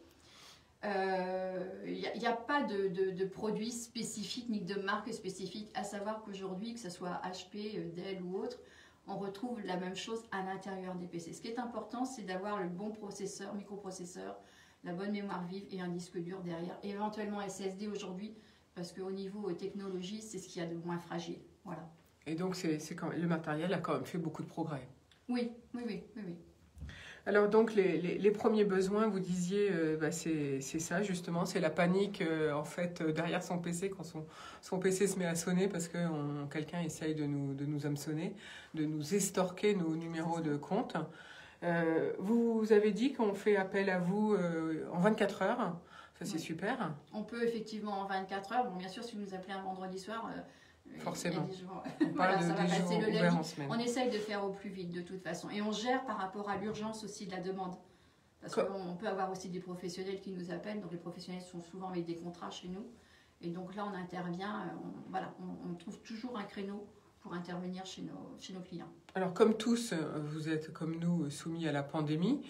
Il n'y a pas de produits spécifiques ni de marques spécifiques. À savoir qu'aujourd'hui, que ce soit HP, Dell ou autre, on retrouve la même chose à l'intérieur des PC. Ce qui est important, c'est d'avoir le bon processeur, microprocesseur, la bonne mémoire vive et un disque dur derrière. Et éventuellement SSD aujourd'hui, parce qu'au niveau technologie, c'est ce qu'il y a de moins fragile. Voilà. Et donc, le matériel a quand même fait beaucoup de progrès. Oui. Alors donc, les premiers besoins, vous disiez, c'est ça justement, c'est la panique en fait derrière son PC quand son PC se met à sonner parce que quelqu'un essaye de nous hameçonner, de nous estorquer nos numéros de compte. Vous avez dit qu'on fait appel à vous en 24 heures. Ça, c'est super. On peut effectivement en 24 heures. Bon, bien sûr, si vous nous appelez un vendredi soir, forcément. On parle de des jours ouverts en semaine. On essaye de faire au plus vite de toute façon. Et on gère par rapport à l'urgence aussi de la demande. Parce qu'on peut avoir aussi des professionnels qui nous appellent. Donc les professionnels sont souvent avec des contrats chez nous. Et donc là, on intervient. On trouve toujours un créneau pour intervenir chez nos clients. Alors comme tous, vous êtes comme nous soumis à la pandémie.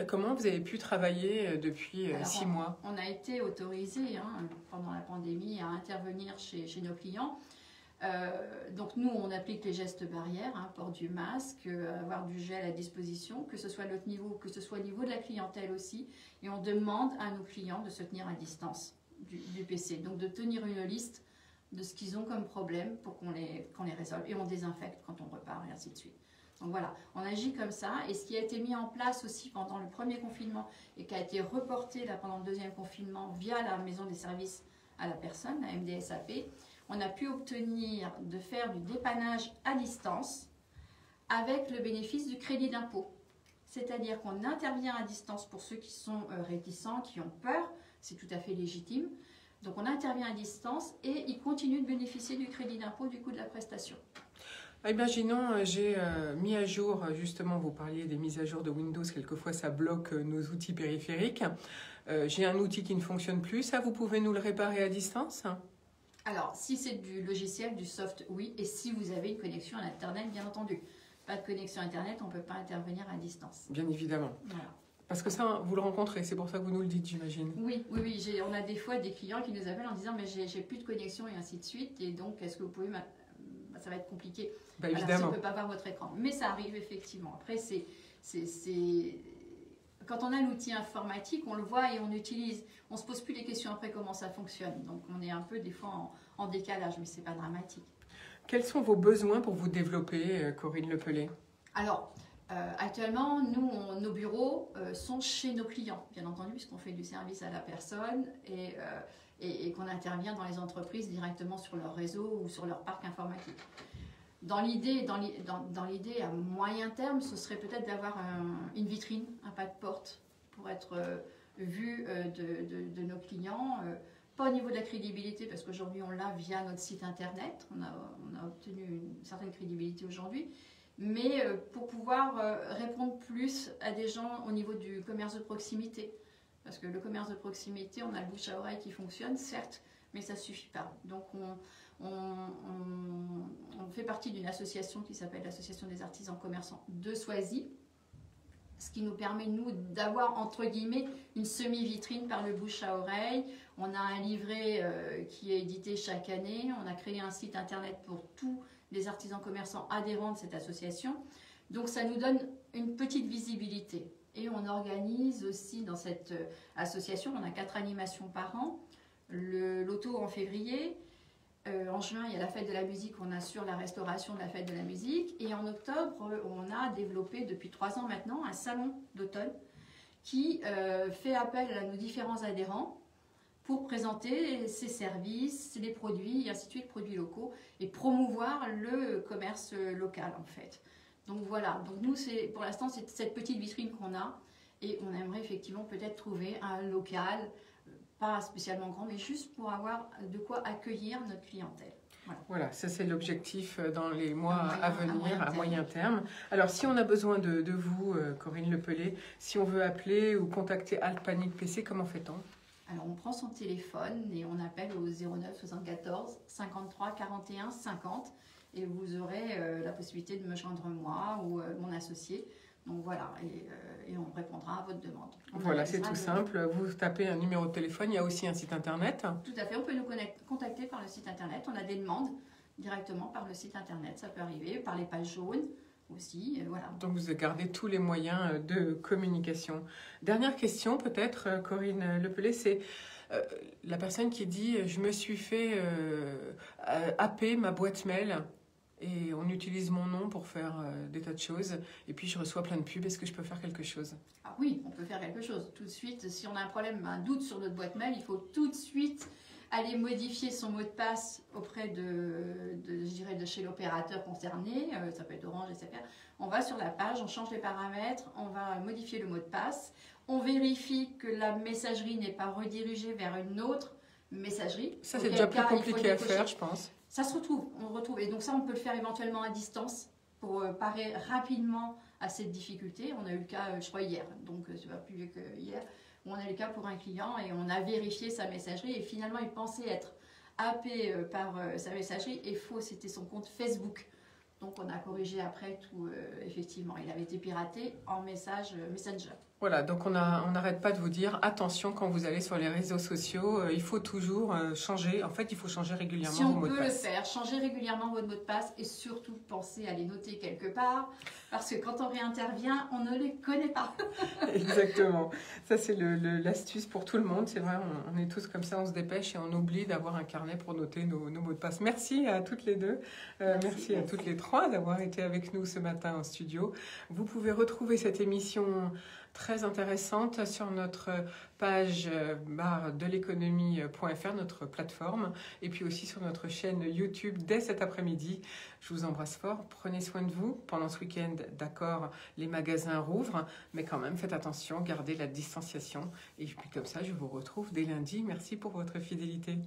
Comment vous avez pu travailler depuis 6 mois? On a été autorisé pendant la pandémie à intervenir chez nos clients. Donc nous, on applique les gestes barrières, port du masque, avoir du gel à disposition, que ce soit notre niveau, que ce soit au niveau de la clientèle aussi. Et on demande à nos clients de se tenir à distance du PC. Donc de tenir une liste de ce qu'ils ont comme problème pour qu'on les résolve. Et on désinfecte quand on repart et ainsi de suite. Donc voilà, on agit comme ça. Et ce qui a été mis en place aussi pendant le premier confinement et qui a été reporté là, pendant le deuxième confinement via la maison des services à la personne, la MDSAP, on a pu obtenir de faire du dépannage à distance avec le bénéfice du crédit d'impôt. C'est-à-dire qu'on intervient à distance pour ceux qui sont réticents, qui ont peur, c'est tout à fait légitime. Donc on intervient à distance et ils continuent de bénéficier du crédit d'impôt du coût de la prestation. Imaginons, j'ai mis à jour, justement, vous parliez des mises à jour de Windows, quelquefois ça bloque nos outils périphériques. J'ai un outil qui ne fonctionne plus, ça vous pouvez nous le réparer à distance? Alors, si c'est du logiciel, du soft, oui, et si vous avez une connexion à Internet, bien entendu. Pas de connexion Internet, on ne peut pas intervenir à distance. Bien évidemment. Voilà. Parce que ça, vous le rencontrez, c'est pour ça que vous nous le dites, j'imagine. Oui. On a des fois des clients qui nous appellent en disant « mais j'ai plus de connexion » et ainsi de suite, et donc est-ce que vous pouvez... Ça va être compliqué. Évidemment. Si on ne peut pas voir votre écran. Mais ça arrive effectivement. Après, quand on a l'outil informatique, on le voit et on utilise. On ne se pose plus les questions après comment ça fonctionne. Donc on est un peu des fois en décalage, mais ce n'est pas dramatique. Quels sont vos besoins pour vous développer, Corinne Lepelé? Alors, actuellement, nous, nos bureaux sont chez nos clients, bien entendu, puisqu'on fait du service à la personne et qu'on intervient dans les entreprises directement sur leur réseau ou sur leur parc informatique. Dans l'idée, à moyen terme, ce serait peut-être d'avoir une vitrine, un pas de porte, pour être vu de nos clients. Pas au niveau de la crédibilité, parce qu'aujourd'hui on l'a via notre site internet, on a obtenu une certaine crédibilité aujourd'hui, mais pour pouvoir répondre plus à des gens au niveau du commerce de proximité. Parce que le commerce de proximité, on a le bouche à oreille qui fonctionne, certes, mais ça ne suffit pas. Donc on fait partie d'une association qui s'appelle l'Association des artisans commerçants de Soisy, ce qui nous permet, nous, d'avoir, entre guillemets, une semi-vitrine par le bouche à oreille. On a un livret qui est édité chaque année. On a créé un site internet pour tous les artisans commerçants adhérents de cette association. Donc ça nous donne une petite visibilité. Et on organise aussi dans cette association, on a 4 animations par an. Le loto en février. En juin, il y a la fête de la musique, on assure la restauration de la fête de la musique. Et en octobre, on a développé depuis 3 ans maintenant un salon d'automne qui fait appel à nos différents adhérents pour présenter ses services, les produits, et ainsi de suite, produits locaux, et promouvoir le commerce local en fait. Donc voilà, donc nous, pour l'instant, c'est cette petite vitrine qu'on a, et on aimerait effectivement peut-être trouver un local, pas spécialement grand, mais juste pour avoir de quoi accueillir notre clientèle. Voilà, ça c'est l'objectif dans les mois à venir, à moyen terme. Alors si on a besoin de vous, Corinne Lepelé, si on veut appeler ou contacter Alt Panic PC, comment fait-on? Alors on prend son téléphone et on appelle au 09 74 53 41 50 et vous aurez la possibilité de me joindre moi ou mon associé. Donc voilà, et on répondra à votre demande. Voilà, c'est tout simple. Vous tapez un numéro de téléphone, il y a aussi un site internet. Tout à fait, on peut nous contacter par le site internet. On a des demandes directement par le site internet, ça peut arriver, par les pages jaunes aussi. Voilà. Donc vous gardez tous les moyens de communication. Dernière question peut-être, Corinne Lepelé, c'est la personne qui dit « je me suis fait happer ma boîte mail ». Et on utilise mon nom pour faire des tas de choses. Et puis je reçois plein de pubs. Est-ce que je peux faire quelque chose? Ah oui, on peut faire quelque chose. Tout de suite, si on a un problème, un doute sur notre boîte mail, il faut tout de suite aller modifier son mot de passe auprès de chez l'opérateur concerné. Ça peut être Orange, SFR. On va sur la page, on change les paramètres, on va modifier le mot de passe. On vérifie que la messagerie n'est pas redirigée vers une autre messagerie. Ça, c'est déjà plus compliqué à faire, je pense. Ça se retrouve, on retrouve. Et donc ça, on peut le faire éventuellement à distance pour parer rapidement à cette difficulté. On a eu le cas, je crois, hier, donc c'est pas plus vieux que hier, où on a eu le cas pour un client et on a vérifié sa messagerie et finalement, il pensait être happé par sa messagerie et faux, c'était son compte Facebook. Donc on a corrigé après tout, effectivement, il avait été piraté en message Messenger. Voilà, donc on n'arrête pas de vous dire, attention quand vous allez sur les réseaux sociaux, il faut toujours changer, en fait il faut changer régulièrement vos mots de passe. Si on peut le faire, changer régulièrement votre mot de passe et surtout penser à les noter quelque part, parce que quand on réintervient, on ne les connaît pas. Exactement, ça c'est l'astuce pour tout le monde, c'est vrai, on est tous comme ça, on se dépêche et on oublie d'avoir un carnet pour noter nos mots de passe. Merci à toutes les deux, merci à toutes les trois d'avoir été avec nous ce matin en studio. Vous pouvez retrouver cette émission très intéressante sur notre page barre-de-l'économie.fr, notre plateforme, et puis aussi sur notre chaîne YouTube dès cet après-midi. Je vous embrasse fort, prenez soin de vous. Pendant ce week-end, d'accord, les magasins rouvrent, mais quand même, faites attention, gardez la distanciation. Et puis comme ça, je vous retrouve dès lundi. Merci pour votre fidélité.